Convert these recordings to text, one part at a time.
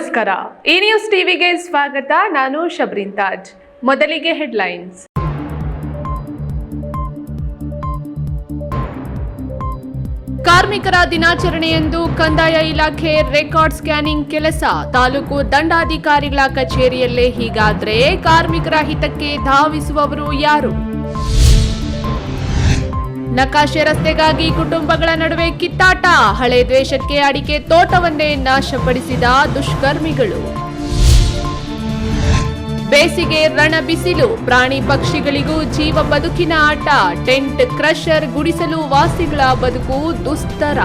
ನಮಸ್ಕಾರ. ಈ ನ್ಯೂಸ್ ಟಿವಿಗೆ ಸ್ವಾಗತ. ನಾನು ಶಬ್ರಿನ್ ತಾಜ್. ಮೊದಲಿಗೆ ಹೆಡ್ಲೈನ್ಸ್. ಕಾರ್ಮಿಕರ ದಿನಾಚರಣೆಯಂದು ಕಂದಾಯ ಇಲಾಖೆ ರೆಕಾರ್ಡ್ ಸ್ಕ್ಯಾನಿಂಗ್ ಕೆಲಸ. ತಾಲೂಕು ದಂಡಾಧಿಕಾರಿಗಳ ಕಚೇರಿಯಲ್ಲೇ ಹೀಗಾದ್ರೆ ಕಾರ್ಮಿಕರ ಹಿತಕ್ಕೆ ಧಾವಿಸುವವರು ಯಾರು? ನಕಾಶೆ ರಸ್ತೆಗಾಗಿ ಕುಟುಂಬಗಳ ನಡುವೆ ಕಿತ್ತಾಟ. ಹಳೆ ದ್ವೇಷಕ್ಕೆ ಅಡಿಕೆ ತೋಟವನ್ನೇ ನಾಶಪಡಿಸಿದ ದುಷ್ಕರ್ಮಿಗಳು. ಬೇಸಿಗೆ ರಣ ಬಿಸಿಲು. ಪ್ರಾಣಿ ಪಕ್ಷಿಗಳಿಗೂ ಜೀವ ಬದುಕಿನ ಆಟ. ಟೆಂಟ್, ಕ್ರಷರ್, ಗುಡಿಸಲು ವಾಸಿಗಳ ಬದುಕು ದುಸ್ತರ.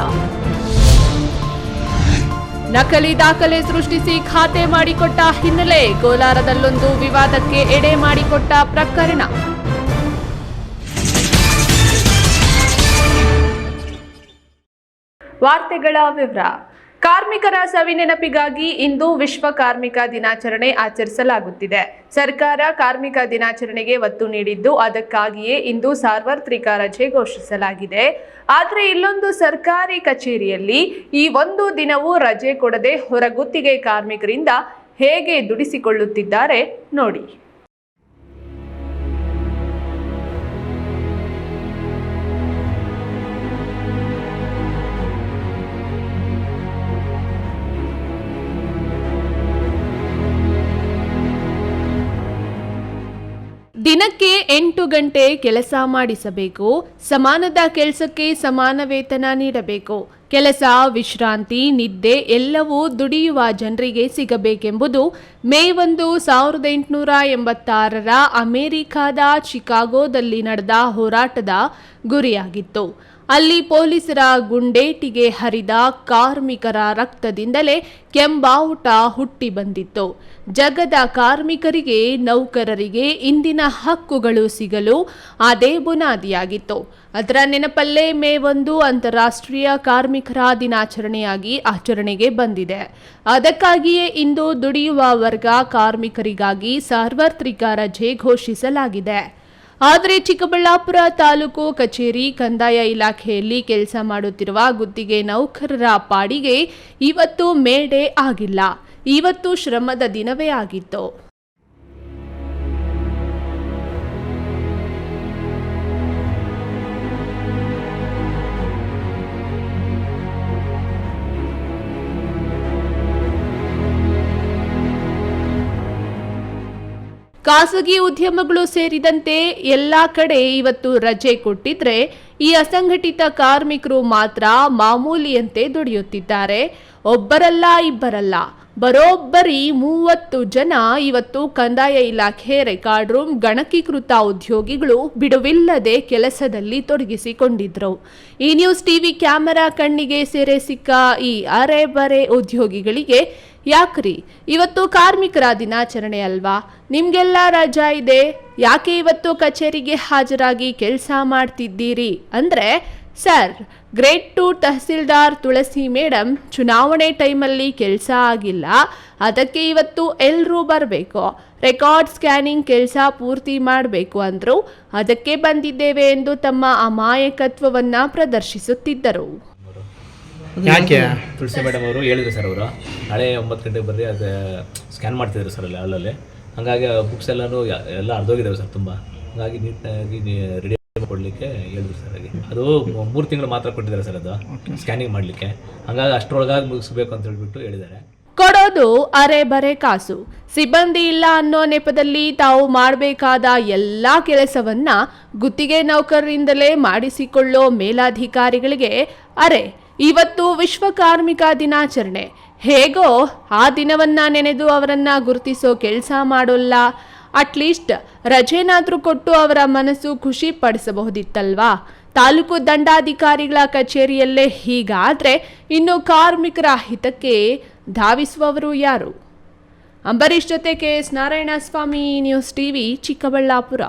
ನಕಲಿ ದಾಖಲೆ ಸೃಷ್ಟಿಸಿ ಖಾತೆ ಮಾಡಿಕೊಟ್ಟ ಹಿನ್ನೆಲೆ. ಕೋಲಾರದಲ್ಲೊಂದು ವಿವಾದಕ್ಕೆ ಎಡೆ ಮಾಡಿಕೊಟ್ಟ ಪ್ರಕರಣ. ವಾರ್ತೆಗಳ ವಿವರ. ಕಾರ್ಮಿಕರ ಸವಿನೆನಪಿಗಾಗಿ ಇಂದು ವಿಶ್ವ ಕಾರ್ಮಿಕ ದಿನಾಚರಣೆ ಆಚರಿಸಲಾಗುತ್ತಿದೆ. ಸರ್ಕಾರ ಕಾರ್ಮಿಕ ದಿನಾಚರಣೆಗೆ ಒತ್ತು ನೀಡಿದ್ದು ಅದಕ್ಕಾಗಿಯೇ ಇಂದು ಸಾರ್ವತ್ರಿಕ ರಜೆ ಘೋಷಿಸಲಾಗಿದೆ. ಆದರೆ ಇಲ್ಲೊಂದು ಸರ್ಕಾರಿ ಕಚೇರಿಯಲ್ಲಿ ಈ ಒಂದು ದಿನವೂ ರಜೆ ಕೊಡದೆ ಹೊರಗುತ್ತಿಗೆ ಕಾರ್ಮಿಕರಿಂದ ಹೇಗೆ ದುಡಿಸಿಕೊಳ್ಳುತ್ತಿದ್ದಾರೆ ನೋಡಿ. ದಿನಕ್ಕೆ 8 ಗಂಟೆ ಕೆಲಸ ಮಾಡಿಸಬೇಕು. ಸಮಾನದ ಕೆಲಸಕ್ಕೆ ಸಮಾನ ವೇತನ ನೀಡಬೇಕು. ಕೆಲಸ, ವಿಶ್ರಾಂತಿ, ನಿದ್ದೆ ಎಲ್ಲವೂ ದುಡಿಯುವ ಜನರಿಗೆ ಸಿಗಬೇಕೆಂಬುದು ಮೇ 1, 1886ರ ಅಮೆರಿಕಾದ ಚಿಕಾಗೋದಲ್ಲಿ ನಡೆದ ಹೋರಾಟದ ಗುರಿಯಾಗಿತ್ತು. ಅಲ್ಲಿ ಪೊಲೀಸರ ಗುಂಡೇಟಿಗೆ ಹರಿದ ಕಾರ್ಮಿಕರ ರಕ್ತದಿಂದಲೇ ಕೆಂಬಾವುಟ ಹುಟ್ಟಿ ಬಂದಿತ್ತು. ಜಗದ ಕಾರ್ಮಿಕರಿಗೆ, ನೌಕರರಿಗೆ ಇಂದಿನ ಹಕ್ಕುಗಳು ಸಿಗಲು ಅದೇ ಬುನಾದಿಯಾಗಿತ್ತು. ಅದರ ನೆನಪಲ್ಲೇ ಮೇ 1 ಅಂತಾರಾಷ್ಟ್ರೀಯ ಕಾರ್ಮಿಕರ ದಿನಾಚರಣೆಯಾಗಿ ಆಚರಣೆಗೆ ಬಂದಿದೆ. ಅದಕ್ಕಾಗಿಯೇ ಇಂದು ದುಡಿಯುವ ವರ್ಗ ಕಾರ್ಮಿಕರಿಗಾಗಿ ಸಾರ್ವತ್ರಿಕ ರಜೆ ಘೋಷಿಸಲಾಗಿದೆ. ಆದರೆ ಚಿಕ್ಕಬಳ್ಳಾಪುರ ತಾಲೂಕು ಕಚೇರಿ ಕಂದಾಯ ಇಲಾಖೆಯಲ್ಲಿ ಕೆಲಸ ಮಾಡುತ್ತಿರುವ ಗುತ್ತಿಗೆ ನೌಕರರ ಪಾಡಿಗೆ ಇವತ್ತು ಮೇ ಡೇ ಆಗಿಲ್ಲ. ಇವತ್ತು ಶ್ರಮದ ದಿನವೇ ಆಗಿತ್ತು. ಖಾಸಗಿ ಉದ್ಯಮಗಳು ಸೇರಿದಂತೆ ಎಲ್ಲಾ ಕಡೆ ಇವತ್ತು ರಜೆ ಕೊಟ್ಟಿದ್ರೆ ಈ ಅಸಂಘಟಿತ ಕಾರ್ಮಿಕರು ಮಾತ್ರ ಮಾಮೂಲಿಯಂತೆ ದುಡಿಯುತ್ತಿದ್ದಾರೆ. ಒಬ್ಬರಲ್ಲ, ಇಬ್ಬರಲ್ಲ, ಬರೋಬ್ಬರಿ 30 ಜನ ಇವತ್ತು ಕಂದಾಯ ಇಲಾಖೆ ರೆಕಾರ್ಡ್ ರೂಮ್ ಗಣಕೀಕೃತ ಉದ್ಯೋಗಿಗಳು ಬಿಡುವಿಲ್ಲದೆ ಕೆಲಸದಲ್ಲಿ ತೊಡಗಿಸಿಕೊಂಡಿದ್ರು. ಈ ನ್ಯೂಸ್ ಟಿವಿ ಕ್ಯಾಮೆರಾ ಕಣ್ಣಿಗೆ ಸೆರೆ ಸಿಕ್ಕ ಈ ಅರೆ ಬರೆ ಉದ್ಯೋಗಿಗಳಿಗೆ ಯಾಕ್ರಿ ಇವತ್ತು ಕಾರ್ಮಿಕರ ದಿನಾಚರಣೆ ಅಲ್ವಾ, ನಿಮ್ಗೆಲ್ಲ ರಜಾ ಇದೆ, ಯಾಕೆ ಇವತ್ತು ಕಚೇರಿಗೆ ಹಾಜರಾಗಿ ಕೆಲಸ ಮಾಡ್ತಿದ್ದೀರಿ ಅಂದ್ರೆ, ಸರ್, ಗ್ರೇಡ್ 2 ತಹಸೀಲ್ದಾರ್ ತುಳಸಿ ಮೇಡಮ್ ಚುನಾವಣೆ ಟೈಮಲ್ಲಿ ಕೆಲಸ ಆಗಿಲ್ಲ, ಅದಕ್ಕೆ ಇವತ್ತು ಎಲ್ಲರೂ ಬರಬೇಕು, ರೆಕಾರ್ಡ್ ಸ್ಕ್ಯಾನಿಂಗ್ ಕೆಲಸ ಪೂರ್ತಿ ಮಾಡಬೇಕು ಅಂದ್ರು. ಅದಕ್ಕೆ ಬಂದಿದ್ದೇವೆ ಎಂದು ತಮ್ಮ ಅಮಾಯಕತ್ವವನ್ನ ಪ್ರದರ್ಶಿಸುತ್ತಿದ್ದರು. ಯಾಕೆ ತುಳಸಿ ಮೇಡಮ್ ಅವರು ಹೇಳಿದ್ರು ಸರ್, ಅವರು ನಾಳೆ 9 ಗಂಟೆಗೆ ಬರ್ರಿ, ಅದು ಸ್ಕ್ಯಾನ್ ಮಾಡ್ತಿದ್ರು ಸರ್ ಅಲ್ಲಲ್ಲಿ. ಹಾಗಾಗಿ ಬುಕ್ಸ್ ಎಲ್ಲನೂ ಎಲ್ಲ ಅರ್ಧೋಗಿದ್ದಾವೆ ಸರ್ ತುಂಬ. ಹಾಗಾಗಿ ನೀಟಾಗಿ ರೆಡಿ ಕೊಡಲಿಕ್ಕೆ ಹೇಳಿದ್ರು ಸರ್. ಹಾಗೆ ಅದು 3 ತಿಂಗಳು ಮಾತ್ರ ಕೊಟ್ಟಿದ್ದಾರೆ ಸರ್ ಅದು ಸ್ಕ್ಯಾನಿಂಗ್ ಮಾಡಲಿಕ್ಕೆ. ಹಾಗಾಗಿ ಅಷ್ಟರೊಳಗಾಗಿ ಮುಗಿಸ್ಬೇಕು ಅಂತ ಹೇಳ್ಬಿಟ್ಟು ಹೇಳಿದ್ದಾರೆ. ಕೊಡೋದು ಅರೆ ಬರೆ ಕಾಸು. ಸಿಬ್ಬಂದಿ ಇಲ್ಲ ಅನ್ನೋ ನೆಪದಲ್ಲಿ ತಾವು ಮಾಡಬೇಕಾದ ಎಲ್ಲ ಕೆಲಸವನ್ನ ಗುತ್ತಿಗೆ ನೌಕರರಿಂದಲೇ ಮಾಡಿಸಿಕೊಳ್ಳೋ ಮೇಲಾಧಿಕಾರಿಗಳಿಗೆ ಅರೆ ಇವತ್ತು ವಿಶ್ವ ಕಾರ್ಮಿಕ ದಿನಾಚರಣೆ, ಹೇಗೋ ಆ ದಿನವನ್ನ ನೆನೆದು ಅವರನ್ನ ಗುರುತಿಸೋ ಕೆಲಸ ಮಾಡೋಲ್ಲ. ಅಟ್ಲೀಸ್ಟ್ ರಜೆನಾದ್ರೂ ಕೊಟ್ಟು ಅವರ ಮನಸ್ಸು ಖುಷಿ ಪಡಿಸಬಹುದಿತ್ತಲ್ವಾ? ತಾಲೂಕು ದಂಡಾಧಿಕಾರಿಗಳ ಕಚೇರಿಯಲ್ಲೇ ಹೀಗಾದ್ರೆ ಇನ್ನು ಕಾರ್ಮಿಕರ ಹಿತಕ್ಕೆ ಧಾವಿಸುವವರು ಯಾರು? ಅಂಬರೀಶ್ ಜೊತೆ KS Narayanaswamy, news TV, Chikkaballapur.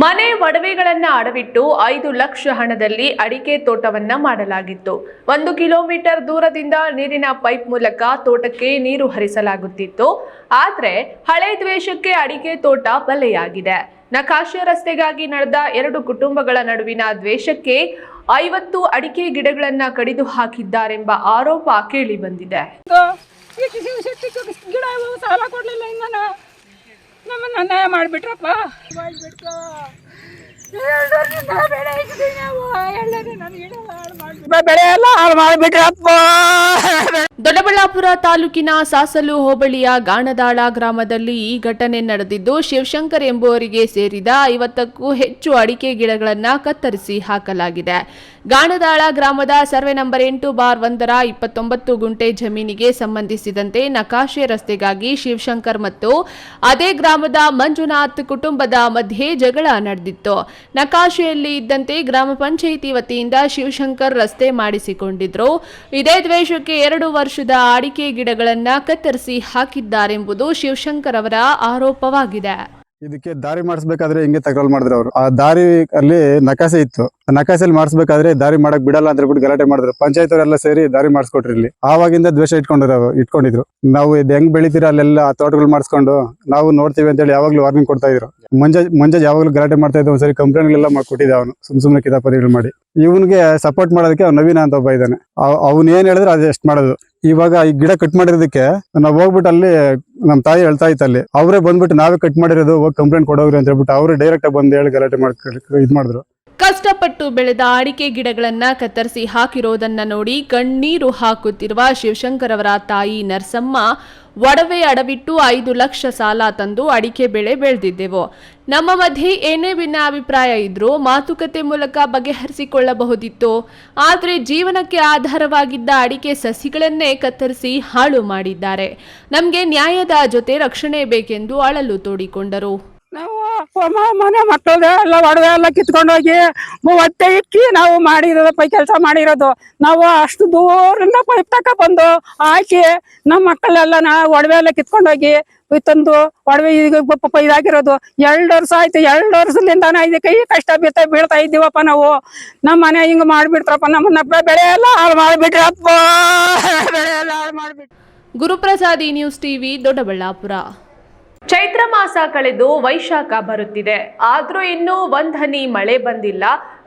ಮನೆ ಒಡವೆಗಳನ್ನ ಅಡವಿಟ್ಟು 5 ಲಕ್ಷ ಹಣದಲ್ಲಿ ಅಡಿಕೆ ತೋಟವನ್ನ ಮಾಡಲಾಗಿತ್ತು. 1 ಕಿಲೋಮೀಟರ್ ದೂರದಿಂದ ನೀರಿನ ಪೈಪ್ ಮೂಲಕ ತೋಟಕ್ಕೆ ನೀರು ಹರಿಸಲಾಗುತ್ತಿತ್ತು. ಆದ್ರೆ ಹಳೆ ದ್ವೇಷಕ್ಕೆ ಅಡಿಕೆ ತೋಟ ಬಲೆಯಾಗಿದೆ. ನಕಾಶೆ ರಸ್ತೆಗಾಗಿ ನಡೆದ 2 ಕುಟುಂಬಗಳ ನಡುವಿನ ದ್ವೇಷಕ್ಕೆ 50 ಅಡಿಕೆ ಗಿಡಗಳನ್ನ ಕಡಿದು ಹಾಕಿದ್ದಾರೆಂಬ ಆರೋಪ ಕೇಳಿ ಬಂದಿದೆ. ಈ ಶಿವಶಕ್ತಿ ಗಿಡ ಸಾಲ ಕೊಡಲಿಲ್ಲ ಇನ್ನು ನಮ್ಮನ್ನು ಅನ್ಯಾಯ ಮಾಡಿಬಿಟ್ರಪ್ಪ ಮಾಡಿಬಿಟ್ರು ಬೆಳೆ ಹಾಕಿದ್ವಿ ನಾವು ಎಲ್ಲರೂ ನನಗೆ ಬೆಳೆ ಎಲ್ಲ ಹಾಳು ಮಾಡಿಬಿಟ್ರಪ್ಪ. ದೊಡ್ಡಬಳ್ಳಾಪುರ ತಾಲೂಕಿನ ಸಾಸಲು ಹೋಬಳಿಯ ಗಾಣದಾಳ ಗ್ರಾಮದಲ್ಲಿ ಈ ಘಟನೆ ನಡೆದಿದ್ದು, ಶಿವಶಂಕರ್ ಎಂಬುವರಿಗೆ ಸೇರಿದ 50ಕ್ಕೂ ಹೆಚ್ಚು ಅಡಿಕೆ ಗಿಡಗಳನ್ನು ಕತ್ತರಿಸಿ ಹಾಕಲಾಗಿದೆ. ಗಾಣದಾಳ ಗ್ರಾಮದ ಸರ್ವೆ ನಂಬರ್ 8/1ರ 29 ಗುಂಟೆ ಜಮೀನಿಗೆ ಸಂಬಂಧಿಸಿದಂತೆ ನಕಾಶೆ ರಸ್ತೆಗಾಗಿ ಶಿವಶಂಕರ್ ಮತ್ತು ಅದೇ ಗ್ರಾಮದ ಮಂಜುನಾಥ್ ಕುಟುಂಬದ ಮಧ್ಯೆ ಜಗಳ ನಡೆದಿತ್ತು. ನಕಾಶೆಯಲ್ಲಿ ಇದ್ದಂತೆ ಗ್ರಾಮ ಪಂಚಾಯಿತಿ ವತಿಯಿಂದ ಶಿವಶಂಕರ್ ರಸ್ತೆ ಮಾಡಿಸಿಕೊಂಡಿದ್ರು. ಇದೇ ದ್ವೇಷಕ್ಕೆ 2 ವರ್ಷದ ಅಡಿಕೆ ಗಿಡಗಳನ್ನು ಕತ್ತರಿಸಿ ಹಾಕಿದ್ದಾರೆಂಬುದು ಶಿವಶಂಕರ್ ಅವರ ಆರೋಪವಾಗಿದೆ. ಇದಕ್ಕೆ ದಾರಿ ಮಾಡಿಸ್ಬೇಕಾದ್ರೆ ಹಿಂಗೆ ತಕರಾರು ಮಾಡಿದ್ರು ಅವರು. ಆ ದಾರಿ ಅಲ್ಲಿ ನಕಾಸೆ ಇತ್ತು, ನಕಾಸೆಯಲ್ಲಿ ಮಾಡಿಸ್ಬೇಕಾದ್ರೆ ದಾರಿ ಮಾಡಕ್ ಬಿಡಲ್ಲ ಅಂತ ಹೇಳ್ಬಿಟ್ಟು ಗಲಾಟೆ ಮಾಡಿದ್ರು. ಪಂಚಾಯತ್ ಅವರೆಲ್ಲ ಸೇರಿ ದಾರಿ ಮಾಡಿಸ್ಕೊಟ್ರಿ. ಇಲ್ಲಿ ಆವಾಗಿಂದ ದ್ವೇಷ ಇಟ್ಕೊಂಡಿದ್ರು. ನಾವು ಇದು ಹೆಂಗ್ ಬೆಳಿತೀರ ಅಲ್ಲೆಲ್ಲ ತೋಟಗಳು ಮಾಡಿಸ್ಕೊಂಡು ನಾವು ನೋಡ್ತೀವಿ ಅಂತ ಹೇಳಿ ಯಾವಾಗ್ಲೂ ವಾರ್ನಿಂಗ್ ಕೊಡ್ತಾ ಇದ್ರು. ಮಂಜಾಜ್ ಯಾವಾಗ್ಲೂ ಗಲಾಟೆ ಮಾಡ್ತಾ ಇದ್ದ. ಒಂದ್ಸರಿ ಕಂಪ್ಲೇಂಟ್ಗಳೆಲ್ಲ ಕೊಟ್ಟಿದ್ದ ಅವನು, ಸುಮ್ನೆ ಕಿತಾಪತಿಗಳು ಮಾಡಿ. ಇವನ್ಗೆ ಸಪೋರ್ಟ್ ಮಾಡೋದಕ್ಕೆ ಅವ್ನು ನವೀನ ಅಂತ ಒಬ್ಬ ಇದ್ದಾನೆ. ಅವ್ನು ಏನ್ ಹೇಳಿದ್ರೆ ಅದು ಎಷ್ಟು ಮಾಡೋದು. ಇವಾಗ ಈ ಗಿಡ ಕಟ್ ಮಾಡಿರೋದಕ್ಕೆ ನಾವು ಹೋಗ್ಬಿಟ್ಟು ಅಲ್ಲಿ ನಮ್ ತಾಯಿ ಹೇಳ್ತಾ ಇತ್ತು, ಅಲ್ಲಿ ಅವರೇ ಬಂದ್ಬಿಟ್ಟು ನಾವೇ ಕಟ್ ಮಾಡಿರೋದು, ಹೋಗಿ ಕಂಪ್ಲೇಂಟ್ ಕೊಡೋಗ್ರಿ ಅಂತ ಹೇಳ್ಬಿಟ್ಟು ಅವರೇ ಡೈರೆಕ್ಟ್ ಆಗಿ ಬಂದು ಹೇಳಿ ಗಲಾಟೆ ಇದ್ ಮಾಡಿದ್ರು. ಕಷ್ಟಪಟ್ಟು ಬೆಳೆದ ಅಡಿಕೆ ಗಿಡಗಳನ್ನ ಕತ್ತರಿಸಿ ಹಾಕಿರೋದನ್ನ ನೋಡಿ ಕಣ್ಣೀರು ಹಾಕುತ್ತಿರುವ ಶಿವಶಂಕರ್ ಅವರ ತಾಯಿ ನರಸಮ್ಮ, ಒಡವೆ ಅಡವಿಟ್ಟು 5 ಲಕ್ಷ ಸಾಲ ತಂದು ಅಡಿಕೆ ಬೆಳೆ ಬೆಳೆದಿದ್ದೆವು. ನಮ್ಮ ಮಧ್ಯೆ ಏನೇ ಭಿನ್ನಾಭಿಪ್ರಾಯ ಇದ್ರೂ ಮಾತುಕತೆ ಮೂಲಕ ಬಗೆಹರಿಸಿಕೊಳ್ಳಬಹುದಿತ್ತು. ಆದರೆ ಜೀವನಕ್ಕೆ ಆಧಾರವಾಗಿದ್ದ ಅಡಿಕೆ ಸಸಿಗಳನ್ನೇ ಕತ್ತರಿಸಿ ಹಾಳು ಮಾಡಿದ್ದಾರೆ. ನಮಗೆ ನ್ಯಾಯದ ಜೊತೆ ರಕ್ಷಣೆ ಬೇಕೆಂದು ಅಳಲು ತೋಡಿಕೊಂಡರು. ನಾವು ಮನೆ ಮಕ್ಕಳದ ಎಲ್ಲ ಒಡವೆ ಎಲ್ಲ ಕಿತ್ಕೊಂಡೋಗಿ ಹೊಟ್ಟೆ ಇಕ್ಕಿ ನಾವು ಮಾಡಿರೋದು ಕೆಲಸ ಮಾಡಿರೋದು. ನಾವು ಅಷ್ಟು ದೂರಿಂದ ಪೈಪ್ ತಕ ಬಂದು ಹಾಕಿ ನಮ್ಮ ಮಕ್ಕಳೆಲ್ಲ ಒಡವೆ ಎಲ್ಲ ಕಿತ್ಕೊಂಡೋಗಿ ತಂದು ಒಡವೆ ಇದಾಗಿರೋದು 2 ವರ್ಷ ಆಯ್ತು. 2 ವರ್ಷದಿಂದ ಇದಕ್ಕೆ ಈ ಕಷ್ಟ ಬೀಳ್ತಾ ಇದ್ದೀವಪ್ಪ ನಾವು. ನಮ್ಮ ಮನೆ ಹಿಂಗ್ ಮಾಡ್ಬಿಡ್ತಾರಪ್ಪ, ನಮ್ಮನ್ನ ಬೆಳೆ ಎಲ್ಲ ಹಾಳು ಮಾಡ್ಬಿಟ್ರಪ್ಪ, ಬೆಳೆ ಎಲ್ಲ ಹಾಳು ಮಾಡ್ಬಿಟ್ರು. ಗುರುಪ್ರಸಾದಿ ನ್ಯೂಸ್ ಟಿವಿ, ದೊಡ್ಡಬಳ್ಳಾಪುರ. ಚೈತ್ರ ಮಾಸ ಕಳೆದು ವೈಶಾಖ ಬರುತ್ತಿದೆ. ಆದ್ರೂ ಇನ್ನೂ ಒಂದ್ ಮಳೆ ಬಂದಿಲ್ಲ.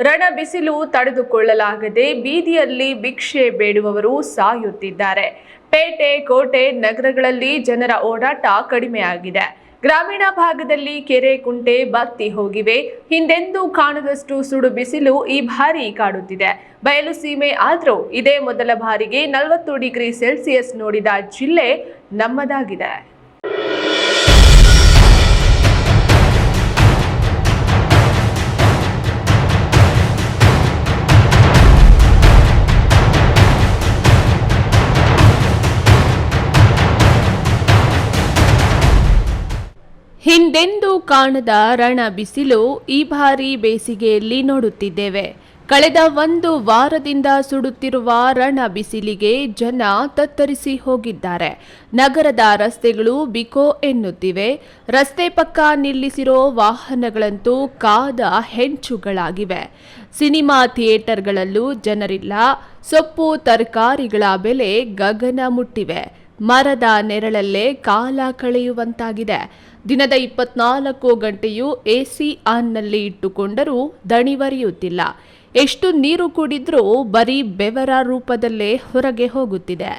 ರಣ ಬಿಸಿಲು ತಡೆದುಕೊಳ್ಳಲಾಗದೆ ಬೀದಿಯಲ್ಲಿ ಭಿಕ್ಷೆ ಬೇಡುವವರು ಸಾಯುತ್ತಿದ್ದಾರೆ. ಪೇಟೆ, ಕೋಟೆ, ನಗರಗಳಲ್ಲಿ ಜನರ ಓಡಾಟ ಕಡಿಮೆಯಾಗಿದೆ. ಗ್ರಾಮೀಣ ಭಾಗದಲ್ಲಿ ಕೆರೆ, ಕುಂಟೆ ಬತ್ತಿ ಹೋಗಿವೆ. ಹಿಂದೆಂದೂ ಕಾಣದಷ್ಟು ಸುಡು ಬಿಸಿಲು ಈ ಬಾರಿ ಕಾಡುತ್ತಿದೆ. ಬಯಲು ಸೀಮೆ ಆದ್ರೂ ಇದೇ ಮೊದಲ ಬಾರಿಗೆ 40 ಡಿಗ್ರಿ ಸೆಲ್ಸಿಯಸ್ ನೋಡಿದ ಜಿಲ್ಲೆ ನಮ್ಮದಾಗಿದೆ. ಹಿಂದೆಂದೂ ಕಾಣದ ರಣ ಬಿಸಿಲು ಈ ಬಾರಿ ಬೇಸಿಗೆಯಲ್ಲಿ ನೋಡುತ್ತಿದ್ದೇವೆ. ಕಳೆದ 1 ವಾರದಿಂದ ಸುಡುತ್ತಿರುವ ರಣ ಬಿಸಿಲಿಗೆ ಜನ ತತ್ತರಿಸಿ ಹೋಗಿದ್ದಾರೆ. ನಗರದ ರಸ್ತೆಗಳು ಬಿಕೋ ಎನ್ನುತ್ತಿವೆ. ರಸ್ತೆ ಪಕ್ಕ ನಿಲ್ಲಿಸಿರೋ ವಾಹನಗಳಂತೂ ಕಾದ ಹೆಂಚುಗಳಾಗಿವೆ. ಸಿನಿಮಾ ಥಿಯೇಟರ್ಗಳಲ್ಲೂ ಜನರಿಲ್ಲ. ಸೊಪ್ಪು ತರಕಾರಿಗಳ ಬೆಲೆ ಗಗನ ಮುಟ್ಟಿವೆ. ಮರದ ನೆರಳಲ್ಲೇ ಕಾಲ ಕಳೆಯುವಂತಾಗಿದೆ. ದಿನದ 24 ಗಂಟೆಯೂ ಎಸಿ ಆನ್ನಲ್ಲಿ ಇಟ್ಟುಕೊಂಡರೂ ದಣಿವರಿಯುತ್ತಿಲ್ಲ. ಎಷ್ಟು ನೀರು ಕುಡಿದ್ರೂ ಬರೀ ಬೆವರ ರೂಪದಲ್ಲೇ ಹೊರಗೆ ಹೋಗುತ್ತಿದೆ.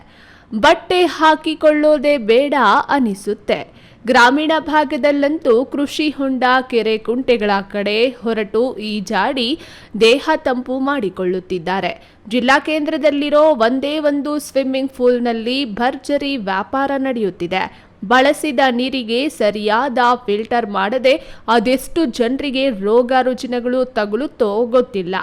ಬಟ್ಟೆ ಹಾಕಿಕೊಳ್ಳೋದೇ ಬೇಡ ಅನಿಸುತ್ತೆ. ಗ್ರಾಮೀಣ ಭಾಗದಲ್ಲಂತೂ ಕೃಷಿ ಹೊಂಡ, ಕೆರೆ, ಕುಂಟೆಗಳ ಕಡೆ ಹೊರಟು ಈಜಾಡಿ ದೇಹ ತಂಪು ಮಾಡಿಕೊಳ್ಳುತ್ತಿದ್ದಾರೆ. ಜಿಲ್ಲಾ ಕೇಂದ್ರದಲ್ಲಿರೋ ಒಂದೇ ಒಂದು ಸ್ವಿಮ್ಮಿಂಗ್ ಪೂಲ್ನಲ್ಲಿ ಭರ್ಜರಿ ವ್ಯಾಪಾರ ನಡೆಯುತ್ತಿದೆ. ಬಳಸಿದ ನೀರಿಗೆ ಸರಿಯಾದ ಫಿಲ್ಟರ್ ಮಾಡದೆ ಅದೆಷ್ಟು ಜನರಿಗೆ ರೋಗ ರುಜಿನಗಳು ತಗುಲುತ್ತೋ ಗೊತ್ತಿಲ್ಲ.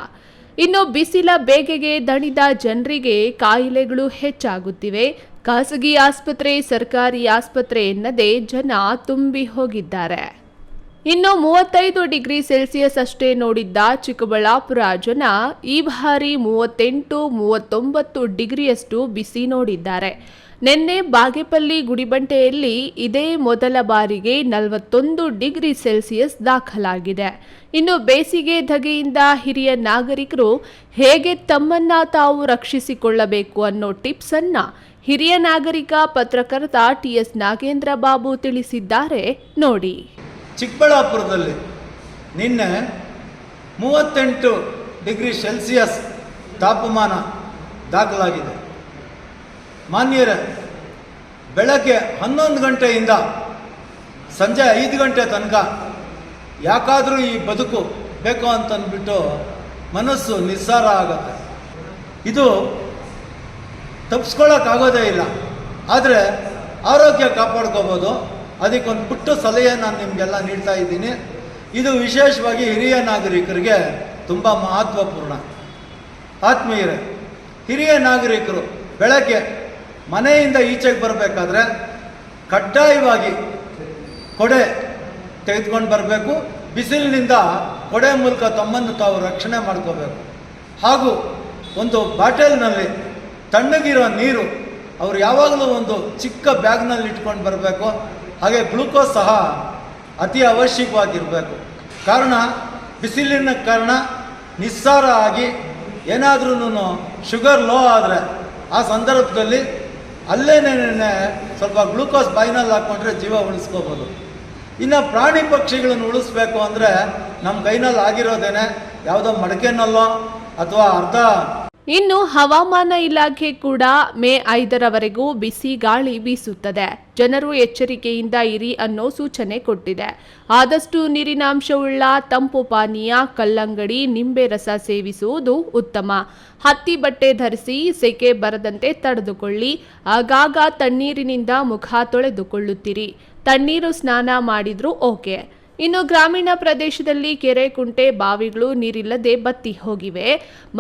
ಇನ್ನು ಬಿಸಿಲ ಬೇಗೆಗೆ ದಣಿದ ಜನರಿಗೆ ಕಾಯಿಲೆಗಳು ಹೆಚ್ಚಾಗುತ್ತಿವೆ. ಖಾಸಗಿ ಆಸ್ಪತ್ರೆ, ಸರ್ಕಾರಿ ಆಸ್ಪತ್ರೆ ಎನ್ನದೇ ಜನ ತುಂಬಿ ಹೋಗಿದ್ದಾರೆ. ಇನ್ನು 35 ಡಿಗ್ರಿ ಸೆಲ್ಸಿಯಸ್ ಅಷ್ಟೇ ನೋಡಿದ್ದ ಚಿಕ್ಕಬಳ್ಳಾಪುರ ಜನ ಈ ಬಾರಿ 38-39 ಡಿಗ್ರಿಯಷ್ಟು ಬಿಸಿ ನೋಡಿದ್ದಾರೆ. ನಿನ್ನೆ ಬಾಗೇಪಲ್ಲಿ ಗುಡಿಬಂಟೆಯಲ್ಲಿ ಇದೇ ಮೊದಲ ಬಾರಿಗೆ 41 ಡಿಗ್ರಿ ಸೆಲ್ಸಿಯಸ್ ದಾಖಲಾಗಿದೆ. ಇನ್ನು ಬೇಸಿಗೆ ಧಗೆಯಿಂದ ಹಿರಿಯ ನಾಗರಿಕರು ಹೇಗೆ ತಮ್ಮನ್ನ ತಾವು ರಕ್ಷಿಸಿಕೊಳ್ಳಬೇಕು ಅನ್ನೋ ಟಿಪ್ಸ್ ಅನ್ನ ಹಿರಿಯ ನಾಗರಿಕ ಪತ್ರಕರ್ತ TS ನಾಗೇಂದ್ರ ಬಾಬು ತಿಳಿಸಿದ್ದಾರೆ ನೋಡಿ. ಚಿಕ್ಕಬಳ್ಳಾಪುರದಲ್ಲಿ ನಿನ್ನೆ 38 ಡಿಗ್ರಿ ಸೆಲ್ಸಿಯಸ್ ತಾಪಮಾನ ದಾಖಲಾಗಿದೆ. ಮಾನ್ಯರೇ, ಬೆಳಗ್ಗೆ 11 ಗಂಟೆಯಿಂದ ಸಂಜೆ 5 ಗಂಟೆ ತನಕ ಯಾಕಾದರೂ ಈ ಬದುಕು ಬೇಕು ಅಂತಂದ್ಬಿಟ್ಟು ಮನಸ್ಸು ನಿಸ್ಸಾರ ಆಗುತ್ತೆ. ಇದು ತಪ್ಪಿಸ್ಕೊಳ್ಳೋಕ್ಕಾಗೋದೇ ಇಲ್ಲ. ಆದರೆ ಆರೋಗ್ಯ ಕಾಪಾಡ್ಕೋಬೋದು. ಅದಕ್ಕೊಂದು ಪುಟ್ಟ ಸಲಹೆ ನಾನು ನಿಮಗೆಲ್ಲ ನೀಡ್ತಾ ಇದ್ದೀನಿ. ಇದು ವಿಶೇಷವಾಗಿ ಹಿರಿಯ ನಾಗರಿಕರಿಗೆ ತುಂಬ ಮಹತ್ವಪೂರ್ಣ. ಆತ್ಮೀಯರೇ, ಹಿರಿಯ ನಾಗರಿಕರು ಬೆಳಗ್ಗೆ ಮನೆಯಿಂದ ಈಚೆಗೆ ಬರಬೇಕಾದ್ರೆ ಕಡ್ಡಾಯವಾಗಿ ಕೊಡೆ ತೆಗೆದುಕೊಂಡು ಬರಬೇಕು. ಬಿಸಿಲಿನಿಂದ ಕೊಡೆ ಮೂಲಕ ತಮ್ಮನ್ನು ತಾವು ರಕ್ಷಣೆ ಮಾಡ್ಕೋಬೇಕು. ಹಾಗೂ ಒಂದು ಬಾಟಲ್ನಲ್ಲಿ ತಣ್ಣಗಿರೋ ನೀರು ಅವರು ಯಾವಾಗಲೂ ಒಂದು ಚಿಕ್ಕ ಬ್ಯಾಗ್ನಲ್ಲಿ ಇಟ್ಕೊಂಡು ಬರಬೇಕು. ಹಾಗೆ ಗ್ಲೂಕೋಸ್ ಸಹ ಅತಿ ಅವಶ್ಯಕವಾಗಿರಬೇಕು. ಕಾರಣ ಬಿಸಿಲಿನ ಕಾರಣ ನಿಸ್ಸಾರ ಆಗಿ ಏನಾದ್ರೂ ಶುಗರ್ ಲೋ ಆದರೆ ಆ ಸಂದರ್ಭದಲ್ಲಿ ಅಲ್ಲೇನೇ ಸ್ವಲ್ಪ ಗ್ಲೂಕೋಸ್ ಬಾಯಿನಲ್ಲಿ ಹಾಕ್ಕೊಂಡ್ರೆ ಜೀವ ಉಳಿಸ್ಕೋಬೋದು. ಇನ್ನು ಪ್ರಾಣಿ ಪಕ್ಷಿಗಳನ್ನು ಉಳಿಸ್ಬೇಕು ಅಂದರೆ ನಮ್ಮ ಕೈನಲ್ಲಿ ಆಗಿರೋದೇನೆ ಯಾವುದೋ ಮಡಕೆನಲ್ಲೋ ಅಥವಾ ಅರ್ಧ. ಇನ್ನು ಹವಾಮಾನ ಇಲಾಖೆ ಕೂಡ ಮೇ 5ರವರೆಗೂ ಬಿಸಿ ಗಾಳಿ ಬೀಸುತ್ತದೆ. ಜನರು ಎಚ್ಚರಿಕೆಯಿಂದ ಇರಿ ಅನ್ನೋ ಸೂಚನೆ ಕೊಟ್ಟಿದೆ. ಆದಷ್ಟು ನೀರಿನಾಂಶವುಳ್ಳ ತಂಪು ಪಾನೀಯ, ಕಲ್ಲಂಗಡಿ, ನಿಂಬೆ ರಸ ಸೇವಿಸುವುದು ಉತ್ತಮ. ಹತ್ತಿ ಬಟ್ಟೆ ಧರಿಸಿ, ಸೆಕೆ ಬರದಂತೆ ತಡೆದುಕೊಳ್ಳಿ. ಆಗಾಗ ತಣ್ಣೀರಿನಿಂದ ಮುಖ ತೊಳೆದುಕೊಳ್ಳುತ್ತಿರಿ. ತಣ್ಣೀರು ಸ್ನಾನ ಮಾಡಿದ್ರೂ ಓಕೆ. ಇನ್ನು ಗ್ರಾಮೀಣ ಪ್ರದೇಶದಲ್ಲಿ ಕೆರೆ, ಕುಂಟೆ, ಬಾವಿಗಳು ನೀರಿಲ್ಲದೆ ಬತ್ತಿ ಹೋಗಿವೆ.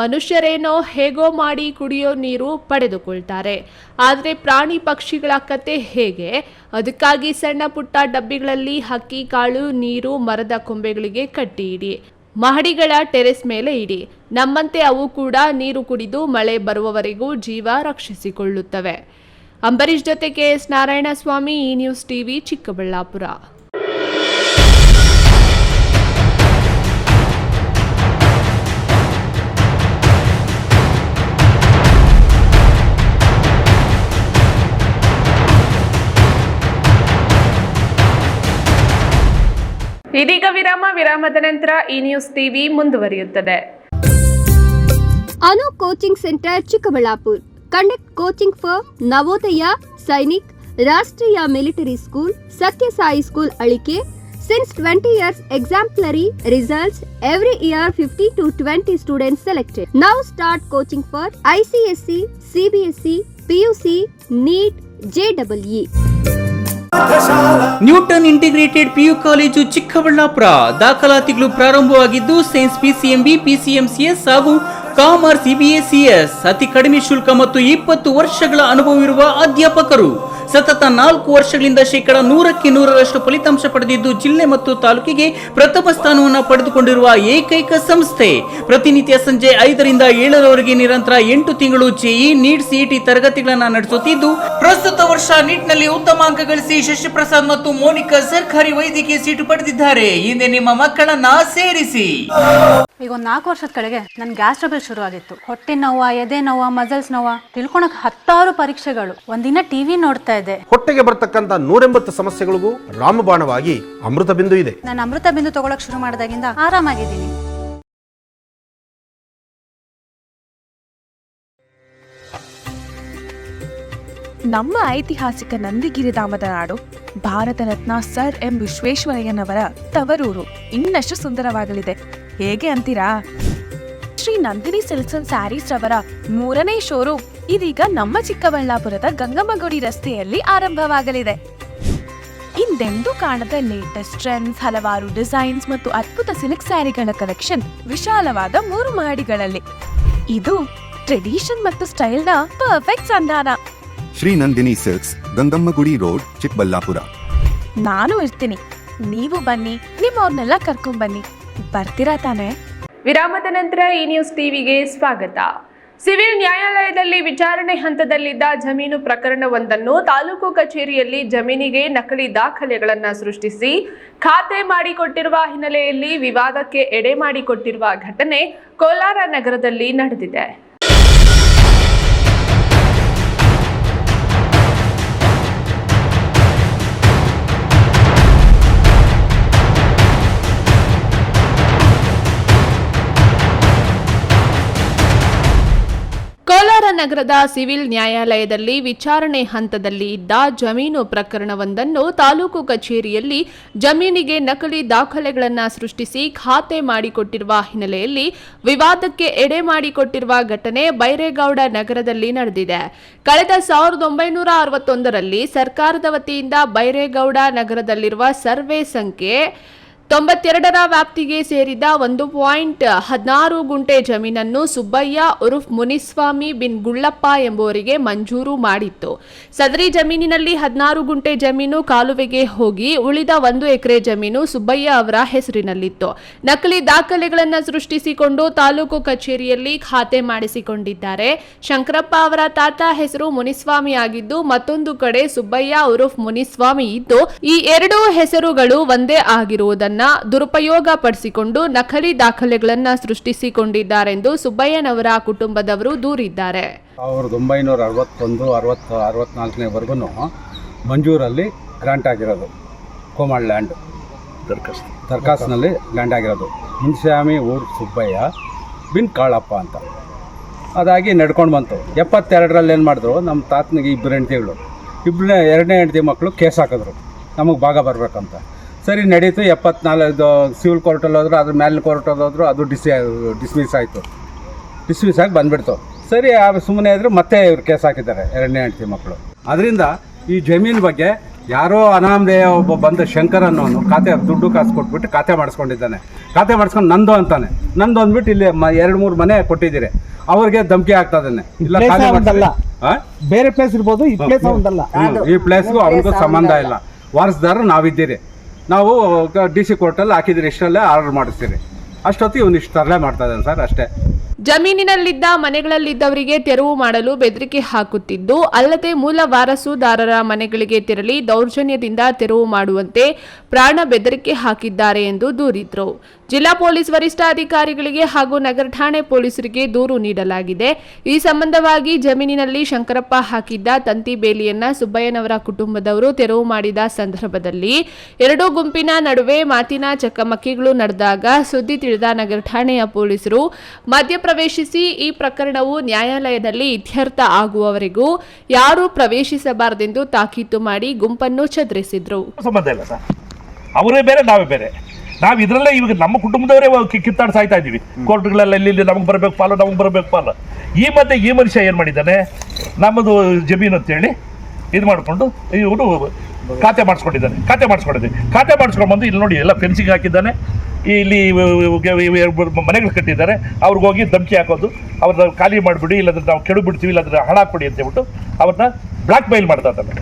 ಮನುಷ್ಯರೇನೋ ಹೇಗೋ ಮಾಡಿ ಕುಡಿಯೋ ನೀರು ಪಡೆದುಕೊಳ್ತಾರೆ. ಆದರೆ ಪ್ರಾಣಿ ಪಕ್ಷಿಗಳ ಕತೆ ಹೇಗೆ? ಅದಕ್ಕಾಗಿ ಸಣ್ಣ ಪುಟ್ಟ ಡಬ್ಬಿಗಳಲ್ಲಿ ಹಕ್ಕಿ ಕಾಳು ನೀರು ಮರದ ಕೊಂಬೆಗಳಿಗೆ ಕಟ್ಟಿ ಇಡಿ. ಮಹಡಿಗಳ ಟೆರೆಸ್ ಮೇಲೆ ಇಡಿ. ನಮ್ಮಂತೆ ಅವು ಕೂಡ ನೀರು ಕುಡಿದು ಮಳೆ ಬರುವವರೆಗೂ ಜೀವ ರಕ್ಷಿಸಿಕೊಳ್ಳುತ್ತವೆ. ಅಂಬರೀಶ್ ಜೊತೆ KS ನಾರಾಯಣಸ್ವಾಮಿ, ಈ ನ್ಯೂಸ್ ಟಿವಿ, ಚಿಕ್ಕಬಳ್ಳಾಪುರ. ಇದೀಗ ವಿರಾಮದ ನಂತರ ಈ ನ್ಯೂಸ್ ಟಿವಿ ಮುಂದುವರಿಯುತ್ತದೆ. Anu coaching centre Chikkaballapura conduct coaching for Navodaya, Sainik, Rashtriya military school, Sathya Sai school Alike. Since 20 years, exemplary results. Every year 50 to 20 students selected. Now start coaching for ICSC, CBSE, PUC, NEET, JEE. Newton integrated PU college Chikkaballapura. ದಾಖಲಾತಿಗಳು ಪ್ರಾರಂಭವಾಗಿದ್ದು science PCMB, PCMCS ಹಾಗೂ commerce EBACS. ಅತಿ ಕಡಿಮೆ ಶುಲ್ಕ ಮತ್ತು 20 ವರ್ಷಗಳ ಅನುಭವವಿರುವ ಅಧ್ಯಾಪಕರು. ಸತತ 4 ವರ್ಷಗಳಿಂದ 100% ಫಲಿತಾಂಶ ಪಡೆದಿದ್ದು ಜಿಲ್ಲೆ ಮತ್ತು ತಾಲೂಕಿಗೆ ಪ್ರಥಮ ಸ್ಥಾನವನ್ನು ಪಡೆದುಕೊಂಡಿರುವ ಏಕೈಕ ಸಂಸ್ಥೆ. ಪ್ರತಿನಿತ್ಯ ಸಂಜೆ 5ರಿಂದ 7ರವರೆಗೆ ನಿರಂತರ 8 ತಿಂಗಳು JEE, NEET, CET ತರಗತಿಗಳನ್ನು ನಡೆಸುತ್ತಿದ್ದು ಪ್ರಸ್ತುತ ವರ್ಷ ನೀಟ್ನಲ್ಲಿ ಉತ್ತಮ ಅಂಕ ಗಳಿಸಿ ಶಶಿಪ್ರಸಾದ್ ಮತ್ತು ಮೋನಿಕಾ ಸರ್ಕಾರಿ ವೈದ್ಯಕೀಯ ಸೀಟು ಪಡೆದಿದ್ದಾರೆ. ಹಿಂದೆ ನಿಮ್ಮ ಮಕ್ಕಳನ್ನ ಸೇರಿಸಿ. ಈಗ ಒಂದು 4 ವರ್ಷದ ಕೆಳಗೆ ನನ್ ಗ್ಯಾಸ್ ಟ್ರಬಲ್ ಶುರು ಆಗಿತ್ತು. ಹೊಟ್ಟೆ ನೋವ, ಎದೆ ನೋವ, ಮಸಲ್ಸ್ ನೋವ, ತಿಳ್ಕೊಳಕ್ 10 ಪರೀಕ್ಷೆಗಳು. ಒಂದಿನ ಟಿವಿ ನೋಡ್ತಾ ಇದ್ದೆ. ಹೊಟ್ಟೆಗೆ ಬರ್ತಕ್ಕಂತ 180 ಸಮಸ್ಯೆಗಳಿಗೂ ರಾಮಬಾಣವಾಗಿ ಅಮೃತ ಬಿಂದು ಇದೆ. ನಾನು ಅಮೃತ ಬಿಂದು ತಗೊಳಕ್ ಶುರು ಮಾಡಿದಾಗಿಂದ ಆರಾಮಾಗಿದ್ದೀನಿ. ನಮ್ಮ ಐತಿಹಾಸಿಕ ನಂದಿಗಿರಿಧಾಮದ ನಾಡು, ಭಾರತ ರತ್ನ ಸರ್ ಎಂ ವಿಶ್ವೇಶ್ವರಯ್ಯನವರ ತವರೂರು ಇನ್ನಷ್ಟು ಸುಂದರವಾಗಲಿದೆ. ಹೇಗೆ ಅಂತೀರಾ? ಶ್ರೀ ನಂದಿನಿ ಸಿಲ್ಕ್ಸ್ ಅಂಡ್ ಸ್ಯಾರೀಸ್ ರವರ 3ನೇ ಶೋರೂಮ್ ಇದೀಗ ನಮ್ಮ ಚಿಕ್ಕಬಳ್ಳಾಪುರದ ಗಂಗಮ್ಮಗುಡಿ ರಸ್ತೆಯಲ್ಲಿ ಆರಂಭವಾಗಲಿದೆ. ಹಿಂದೆಂದೂ ಕಾಣದ ಲೇಟೆಸ್ಟ್ ಟ್ರೆಂಡ್ಸ್, ಹಲವಾರು ಡಿಸೈನ್ಸ್ ಮತ್ತು ಅದ್ಭುತ ಸಿಲ್ಕ್ ಸ್ಯಾರಿಗಳ ಕಲೆಕ್ಷನ್ ವಿಶಾಲವಾದ 3 ಮಹಡಿಗಳಲ್ಲಿ. ಇದು ಟ್ರೆಡಿಷನ್ ಮತ್ತು ಸ್ಟೈಲ್ನ ಪರ್ಫೆಕ್ಟ್ ಸಂಧಾನ. Shri Nandini silks, Gangammagudi road, Chikkaballapura. ನಾನು ಇರ್ತೀನಿ, ನೀವು ಬನ್ನಿ, ನಿಮ್ಮವ್ರನ್ನೆಲ್ಲ ಕರ್ಕೊಂಡ್ಬನ್ನಿ. ಬರ್ತೀರಾ ತಾನೆ? ವಿರಾಮದ ನಂತರ ಈ ನ್ಯೂಸ್ ಟಿವಿಗೆ ಸ್ವಾಗತ. ಸಿವಿಲ್ ನ್ಯಾಯಾಲಯದಲ್ಲಿ ವಿಚಾರಣೆ ಹಂತದಲ್ಲಿದ್ದ ಜಮೀನು ಪ್ರಕರಣವೊಂದನ್ನು ತಾಲೂಕು ಕಚೇರಿಯಲ್ಲಿ ಜಮೀನಿಗೆ ನಕಲಿ ದಾಖಲೆಗಳನ್ನು ಸೃಷ್ಟಿಸಿ ಖಾತೆ ಮಾಡಿಕೊಟ್ಟಿರುವ ಹಿನ್ನೆಲೆಯಲ್ಲಿ ವಿವಾದಕ್ಕೆ ಎಡೆ ಮಾಡಿಕೊಟ್ಟಿರುವ ಘಟನೆ ಕೋಲಾರ ನಗರದಲ್ಲಿ ನಡೆದಿದೆ. ಕೋಲಾರ ನಗರದ ಸಿವಿಲ್ ನ್ಯಾಯಾಲಯದಲ್ಲಿ ವಿಚಾರಣೆ ಹಂತದಲ್ಲಿ ಇದ್ದ ಜಮೀನು ಪ್ರಕರಣವೊಂದನ್ನು ತಾಲೂಕು ಕಚೇರಿಯಲ್ಲಿ ಜಮೀನಿಗೆ ನಕಲಿ ದಾಖಲೆಗಳನ್ನು ಸೃಷ್ಟಿಸಿ ಖಾತೆ ಮಾಡಿಕೊಟ್ಟಿರುವ ಹಿನ್ನೆಲೆಯಲ್ಲಿ ವಿವಾದಕ್ಕೆ ಎಡೆ ಮಾಡಿಕೊಟ್ಟಿರುವ ಘಟನೆ ಬೈರೇಗೌಡ ನಗರದಲ್ಲಿ ನಡೆದಿದೆ. ಕಳೆದ 1961ರಲ್ಲಿ ಸರ್ಕಾರದ ವತಿಯಿಂದ ಬೈರೇಗೌಡ ನಗರದಲ್ಲಿರುವ ಸರ್ವೆ ಸಂಖ್ಯೆ 92ರ ವ್ಯಾಪ್ತಿಗೆ ಸೇರಿದ 1.16 ಗುಂಟೆ ಜಮೀನನ್ನು ಸುಬ್ಬಯ್ಯ ಉರುಫ್ ಮುನಿಸ್ವಾಮಿ ಬಿನ್ ಗುಳ್ಳಪ್ಪ ಎಂಬುವರಿಗೆ ಮಂಜೂರು ಮಾಡಿತ್ತು. ಸದರಿ ಜಮೀನಿನಲ್ಲಿ 16 ಗುಂಟೆ ಜಮೀನು ಕಾಲುವೆಗೆ ಹೋಗಿ ಉಳಿದ 1 ಎಕರೆ ಜಮೀನು ಸುಬ್ಬಯ್ಯ ಅವರ ಹೆಸರಿನಲ್ಲಿತ್ತು. ನಕಲಿ ದಾಖಲೆಗಳನ್ನು ಸೃಷ್ಟಿಸಿಕೊಂಡು ತಾಲೂಕು ಕಚೇರಿಯಲ್ಲಿ ಖಾತೆ ಮಾಡಿಸಿಕೊಂಡಿದ್ದಾರೆ. ಶಂಕರಪ್ಪ ಅವರ ತಾತ ಹೆಸರು ಮುನಿಸ್ವಾಮಿ ಆಗಿದ್ದು ಮತ್ತೊಂದು ಕಡೆ ಸುಬ್ಬಯ್ಯ ಉರುಫ್ ಮುನಿಸ್ವಾಮಿ ಇದ್ದು ಈ ಎರಡೂ ಹೆಸರುಗಳು ಒಂದೇ ಆಗಿರುವುದನ್ನು ದುರುಪಯೋಗ ಪಡಿಸಿಕೊಂಡು ನಕಲಿ ದಾಖಲೆಗಳನ್ನು ಸೃಷ್ಟಿಸಿಕೊಂಡಿದ್ದಾರೆಂದು ಸುಬ್ಬಯ್ಯನವರ ಕುಟುಂಬದವರು ದೂರಿದ್ದಾರೆ. 1961-64 ಮಂಜೂರಲ್ಲಿ ಗ್ರಾಂಟ್ ಆಗಿರೋದು ಕೋಮಳ್ ಲ್ಯಾಂಡ್ ದರ್ಖಾಸ್ನಲ್ಲಿ ಲ್ಯಾಂಡ್ ಆಗಿರೋದು ಮುನ್ಸ್ವಾಮಿ ಊರ್ ಸುಬ್ಬಯ್ಯ ಬಿನ್ ಕಾಳಪ್ಪ ಅಂತ. ಅದಾಗಿ ನಡ್ಕೊಂಡು ಬಂತು. 72ರಲ್ಲಿ ಏನು ಮಾಡಿದ್ರು, ನಮ್ಮ ತಾತನಿಗೆ 2 ಹೆಂಡತಿಗಳು, ಎರಡನೇ ಹೆಂಡತಿ ಮಕ್ಕಳು ಕೇಸ್ ಹಾಕಿದ್ರು ನಮಗೆ ಭಾಗ ಬರಬೇಕಂತ. ಸರಿ ನಡೀತು. 74 ಸಿವಿಲ್ ಕೋರ್ಟಲ್ಲಿ ಹೋದ್ರು, ಅದ್ರ ಮೇಲಿನ ಕೋರ್ಟಲ್ಲಿ ಹೋದ್ರು, ಅದು ಡಿಸ್ಮಿಸ್ ಆಯಿತು. ಡಿಸ್ಮಿಸ್ ಆಗಿ ಬಂದುಬಿಡ್ತು. ಸರಿ ಸುಮ್ಮನೆ ಇದ್ರು, ಮತ್ತೆ ಇವ್ರು ಕೇಸ್ ಹಾಕಿದ್ದಾರೆ 2ನೇ ಹೆಂಡತಿ ಮಕ್ಕಳು. ಅದರಿಂದ ಈ ಜಮೀನು ಬಗ್ಗೆ ಯಾರೋ ಅನಾಮಧೇಯ ಒಬ್ಬ ಬಂದ ಶಂಕರ್ ಅನ್ನೋನು ದುಡ್ಡು ಕಾಸು ಕೊಟ್ಬಿಟ್ಟು ಖಾತೆ ಮಾಡಿಸ್ಕೊಂಡಿದ್ದಾನೆ. ಖಾತೆ ಮಾಡಿಸ್ಕೊಂಡು ನಂದು ಅಂತಾನೆ. ನಂದು ಅಂದ್ಬಿಟ್ಟು ಇಲ್ಲಿ 2-3 ಮನೆ ಕೊಟ್ಟಿದ್ದೀರಿ. ಅವ್ರಿಗೆ ಧಮಕಿ ಆಗ್ತದಾನೆ. ಇಲ್ಲ ಬೇರೆ ಪ್ಲೇಸ್ ಇರ್ಬೋದು, ಈ ಪ್ಲೇಸ್ ಒಂದಲ್ಲ. ಈ ಪ್ಲೇಸ್ಗೂ ಅವ್ರಿಗೂ ಸಂಬಂಧ ಇಲ್ಲ. ವಾರಸ್ದಾರರು ನಾವಿದ್ದೀರಿ. ನಾವು DC ಕೋರ್ಟಲ್ಲಿ ಹಾಕಿದ್ದೀರಿ, ಇಷ್ಟರಲ್ಲೇ ಆರ್ಡರ್ ಮಾಡಿಸ್ತೀರಿ. ಅಷ್ಟೊತ್ತು ಇವನು ಇಷ್ಟು ತರಲೆ ಮಾಡ್ತಾ ಇದ್ದಾನೆ ಸರ್, ಅಷ್ಟೇ. ಜಮೀನಿನಲ್ಲಿದ್ದ ಮನೆಗಳಲ್ಲಿದ್ದವರಿಗೆ ತೆರವು ಮಾಡಲು ಬೆದರಿಕೆ ಹಾಕುತ್ತಿದ್ದು, ಅಲ್ಲದೆ ಮೂಲ ವಾರಸುದಾರರ ಮನೆಗಳಿಗೆ ತೆರಳಿ ದೌರ್ಜನ್ಯದಿಂದ ತೆರವು ಮಾಡುವಂತೆ ಪ್ರಾಣ ಬೆದರಿಕೆ ಹಾಕಿದ್ದಾರೆ ಎಂದು ದೂರಿದ್ರು. ಜಿಲ್ಲಾ ಪೊಲೀಸ್ ವರಿಷ್ಠಾಧಿಕಾರಿಗಳಿಗೆ ಹಾಗೂ ನಗರ ಠಾಣೆ ಪೊಲೀಸರಿಗೆ ದೂರು ನೀಡಲಾಗಿದೆ. ಈ ಸಂಬಂಧವಾಗಿ ಜಮೀನಿನಲ್ಲಿ ಶಂಕರಪ್ಪ ಹಾಕಿದ್ದ ತಂತಿ ಬೇಲಿಯನ್ನ ಸುಬ್ಬಯ್ಯನವರ ಕುಟುಂಬದವರು ತೆರವು ಮಾಡಿದ ಸಂದರ್ಭದಲ್ಲಿ ಎರಡೂ ಗುಂಪಿನ ನಡುವೆ ಮಾತಿನ ಚಕಮಕಿಗಳು ನಡೆದಾಗ ಸುದ್ದಿ ತಿಳಿದ ನಗರ ಠಾಣೆಯ ಪೊಲೀಸರು ಮಧ್ಯಪ್ರವೇಶಿಸಿ ಈ ಪ್ರಕರಣವು ನ್ಯಾಯಾಲಯದಲ್ಲಿ ಇತ್ಯರ್ಥ ಆಗುವವರೆಗೂ ಯಾರೂ ಪ್ರವೇಶಿಸಬಾರದೆಂದು ತಾಕೀತು ಮಾಡಿ ಗುಂಪನ್ನು ಚದುರಿಸಿದ್ರು. ಸಂಬಂಧ ಇಲ್ಲ ಸರ್, ಅವರೇ ಬೇರೆ ನಾವೇ ಬೇರೆ. ನಾವು ಇದರಲ್ಲೇ ಇವಾಗ ನಮ್ಮ ಕುಟುಂಬದವರೇ ಕಿತ್ತಾಡಿ ಸಾಯ್ತಾ ಇದ್ದೀವಿ. ಕೋರ್ಟ್ಗಳೆಲ್ಲ ಇಲ್ಲಿ ನಮಗೆ ಬರಬೇಕು ಪಾಲು. ಈ ಮಧ್ಯೆ ಈ ಮನುಷ್ಯ ಏನು ಮಾಡಿದ್ದಾನೆ, ನಮ್ಮದು ಜಮೀನು ಅಂತೇಳಿ ಇದು ಮಾಡಿಕೊಂಡು ಇವರು ಖಾತೆ ಮಾಡಿಸ್ಕೊಂಡು ಬಂದು ಇಲ್ಲಿ ನೋಡಿ ಎಲ್ಲ ಫೆನ್ಸಿಂಗ್ ಹಾಕಿದ್ದಾನೆ. ಇಲ್ಲಿ ಮನೆಗಳು ಕಟ್ಟಿದ್ದಾರೆ. ಅವ್ರಿಗೆ ಹೋಗಿ ಧಮಕಿ ಹಾಕೋದು, ಅವ್ರನ್ನ ಖಾಲಿ ಮಾಡಿಬಿಡಿ, ಇಲ್ಲಾಂದ್ರೆ ನಾವು ಕೆಡು ಬಿಡ್ತೀವಿ, ಇಲ್ಲಾಂದ್ರೆ ಹಣ ಹಾಕ್ಬಿಡಿ ಅಂತ ಹೇಳ್ಬಿಟ್ಟು ಅವ್ರನ್ನ ಬ್ಲಾಕ್ ಮೇಲ್ ಮಾಡ್ತಾ ಇದ್ದಾನೆ.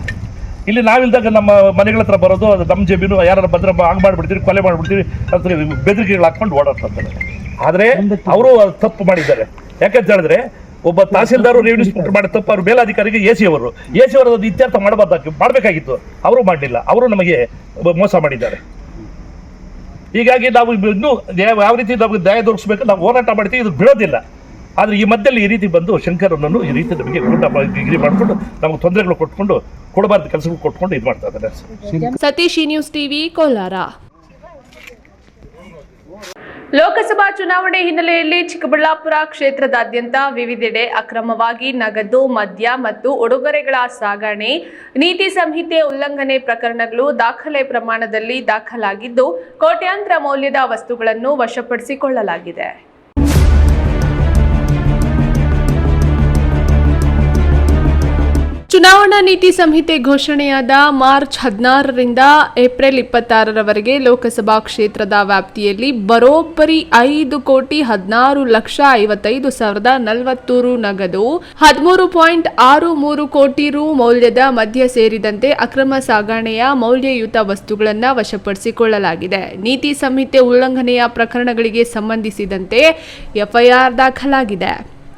ಇಲ್ಲಿ ನಾವಿಲ್ದಾಗ ನಮ್ಮ ಮನೆಗಳ ಹತ್ರ ಬರೋದು, ಅದು ನಮ್ಮ ಜಮೀನು, ಯಾರು ಬಂದ್ರೆ ಹಂಗೆ ಮಾಡಿಬಿಡ್ತೀವಿ, ಕೊಲೆ ಮಾಡಿಬಿಡ್ತೀವಿ ಅಂತ ಬೆದರಿಕೆಗಳು ಹಾಕ್ಕೊಂಡು ಓಡಾಡ್ತಾರೆ. ಆದರೆ ಅವರು ತಪ್ಪು ಮಾಡಿದ್ದಾರೆ. ಯಾಕಂತ ಹೇಳಿದ್ರೆ ಒಬ್ಬ ತಹಸೀಲ್ದಾರ್ ರೆವಿನ್ಯೂ ಇನ್ಸ್ಪೆಕ್ಟರ್ ಮಾಡಿದ ತಪ್ಪು ಅವ್ರ ಮೇಲಾಧಿಕಾರಿಗೆ ಎ ಸಿ ಅವರು ಅದು ಇತ್ಯರ್ಥ ಮಾಡಬೇಕಾಗಿತ್ತು. ಅವರು ಮಾಡಲಿಲ್ಲ. ಅವರು ನಮಗೆ ಮೋಸ ಮಾಡಿದ್ದಾರೆ. ಹೀಗಾಗಿ ನಾವು ಇನ್ನೂ ಯಾವ ರೀತಿ ನಮಗೆ ನ್ಯಾಯ ದೊರಕಿಸ್ಬೇಕು ನಾವು ಹೋರಾಟ ಮಾಡ್ತೀವಿ, ಇದು ಬಿಡೋದಿಲ್ಲ. ಆದರೆ ಈ ಮಧ್ಯದಲ್ಲಿ ಈ ರೀತಿ ಬಂದು ಶಂಕರನನ್ನು ಈ ರೀತಿ ನಮಗೆ ಡಿಗ್ರಿ ಮಾಡಿಕೊಂಡು ನಮಗೆ ತೊಂದರೆಗಳು ಕೊಟ್ಕೊಂಡು ಕೊಡಬಾರ್ದು ಕೆಲಸಗಳು ಕೊಟ್ಕೊಂಡು ಇದು ಮಾಡ್ತಾ ಇದ್ದಾರೆ. Satish, news TV, Kolar. ಲೋಕಸಭಾ ಚುನಾವಣೆ ಹಿನ್ನೆಲೆಯಲ್ಲಿ ಚಿಕ್ಕಬಳ್ಳಾಪುರ ಕ್ಷೇತ್ರದಾದ್ಯಂತ ವಿವಿಧೆಡೆ ಅಕ್ರಮವಾಗಿ ನಗದು, ಮದ್ಯ ಮತ್ತು ಉಡುಗೊರೆಗಳ ಸಾಗಣೆ, ನೀತಿ ಸಂಹಿತೆ ಉಲ್ಲಂಘನೆ ಪ್ರಕರಣಗಳು ದಾಖಲೆ ಪ್ರಮಾಣದಲ್ಲಿ ದಾಖಲಾಗಿದ್ದು, ಕೋಟ್ಯಾಂತರ ಮೌಲ್ಯದ ವಸ್ತುಗಳನ್ನು ವಶಪಡಿಸಿಕೊಳ್ಳಲಾಗಿದೆ. ಚುನಾವಣಾ ನೀತಿ ಸಂಹಿತೆ ಘೋಷಣೆಯಾದ ಮಾರ್ಚ್ 16ರಿಂದ ಏಪ್ರಿಲ್ 26ರವರೆಗೆ ಲೋಕಸಭಾ ಕ್ಷೇತ್ರದ ವ್ಯಾಪ್ತಿಯಲ್ಲಿ ಬರೋಬ್ಬರಿ 5,16,55,040 ರು ನಗದು, 13.63 ಕೋಟಿ ರು ಮೌಲ್ಯದ ಮದ್ಯ ಸೇರಿದಂತೆ ಅಕ್ರಮ ಸಾಗಣೆಯ ಮೌಲ್ಯಯುತ ವಸ್ತುಗಳನ್ನು ವಶಪಡಿಸಿಕೊಳ್ಳಲಾಗಿದೆ. ನೀತಿ ಸಂಹಿತೆ ಉಲ್ಲಂಘನೆಯ ಪ್ರಕರಣಗಳಿಗೆ ಸಂಬಂಧಿಸಿದಂತೆ ಎಫ್ಐಆರ್ ದಾಖಲಾಗಿದೆ.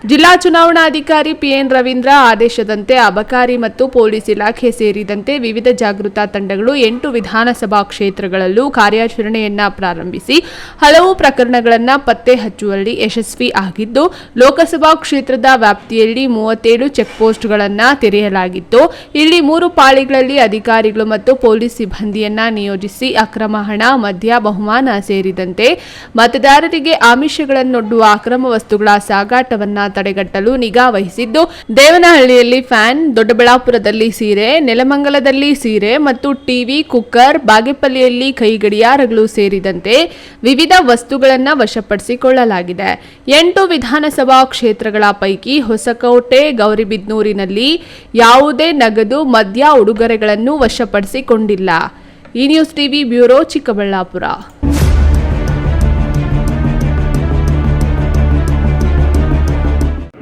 ಜಿಲ್ಲಾ ಚುನಾವಣಾಧಿಕಾರಿ ಪಿಎನ್ ರವೀಂದ್ರ ಆದೇಶದಂತೆ ಅಬಕಾರಿ ಮತ್ತು ಪೊಲೀಸ್ ಇಲಾಖೆ ಸೇರಿದಂತೆ ವಿವಿಧ ಜಾಗೃತಾ ತಂಡಗಳು 8 ವಿಧಾನಸಭಾ ಕ್ಷೇತ್ರಗಳಲ್ಲೂ ಕಾರ್ಯಾಚರಣೆಯನ್ನ ಪ್ರಾರಂಭಿಸಿ ಹಲವು ಪ್ರಕರಣಗಳನ್ನು ಪತ್ತೆ ಹಚ್ಚುವಲ್ಲಿ ಯಶಸ್ವಿ ಆಗಿದ್ದು, ಲೋಕಸಭಾ ಕ್ಷೇತ್ರದ ವ್ಯಾಪ್ತಿಯಲ್ಲಿ 37 ಚೆಕ್ಪೋಸ್ಟ್ಗಳನ್ನು ತೆರೆಯಲಾಗಿತ್ತು. ಇಲ್ಲಿ 3 ಪಾಳಿಗಳಲ್ಲಿ ಅಧಿಕಾರಿಗಳು ಮತ್ತು ಪೊಲೀಸ್ ಸಿಬ್ಬಂದಿಯನ್ನ ನಿಯೋಜಿಸಿ ಅಕ್ರಮ ಹಣ, ಮದ್ಯ, ಬಹುಮಾನ ಸೇರಿದಂತೆ ಮತದಾರರಿಗೆ ಆಮಿಷಗಳನ್ನೊಡ್ಡುವ ಅಕ್ರಮ ವಸ್ತುಗಳ ಸಾಗಾಟವನ್ನ ತಡೆಗಟ್ಟಲು ನಿಗಾ ವಹಿಸಿದ್ದು, ದೇವನಹಳ್ಳಿಯಲ್ಲಿ ಫ್ಯಾನ್, ದೊಡ್ಡಬಳ್ಳಾಪುರದಲ್ಲಿ ಸೀರೆ, ನೆಲಮಂಗಲದಲ್ಲಿ ಸೀರೆ ಮತ್ತು ಟಿವಿ, ಕುಕ್ಕರ್, ಬಾಗೇಪಲ್ಲಿಯಲ್ಲಿ ಕೈಗಡಿಯಾರಗಳು ಸೇರಿದಂತೆ ವಿವಿಧ ವಸ್ತುಗಳನ್ನು ವಶಪಡಿಸಿಕೊಳ್ಳಲಾಗಿದೆ. 8 ವಿಧಾನಸಭಾ ಕ್ಷೇತ್ರಗಳ ಪೈಕಿ ಹೊಸಕೋಟೆ, ಗೌರಿಬಿದನೂರಿನಲ್ಲಿ ಯಾವುದೇ ನಗದು, ಮದ್ಯ, ಉಡುಗೊರೆಗಳನ್ನು ವಶಪಡಿಸಿಕೊಂಡಿಲ್ಲ. ಈ ನ್ಯೂಸ್ ಟಿವಿ ಬ್ಯೂರೋ, ಚಿಕ್ಕಬಳ್ಳಾಪುರ.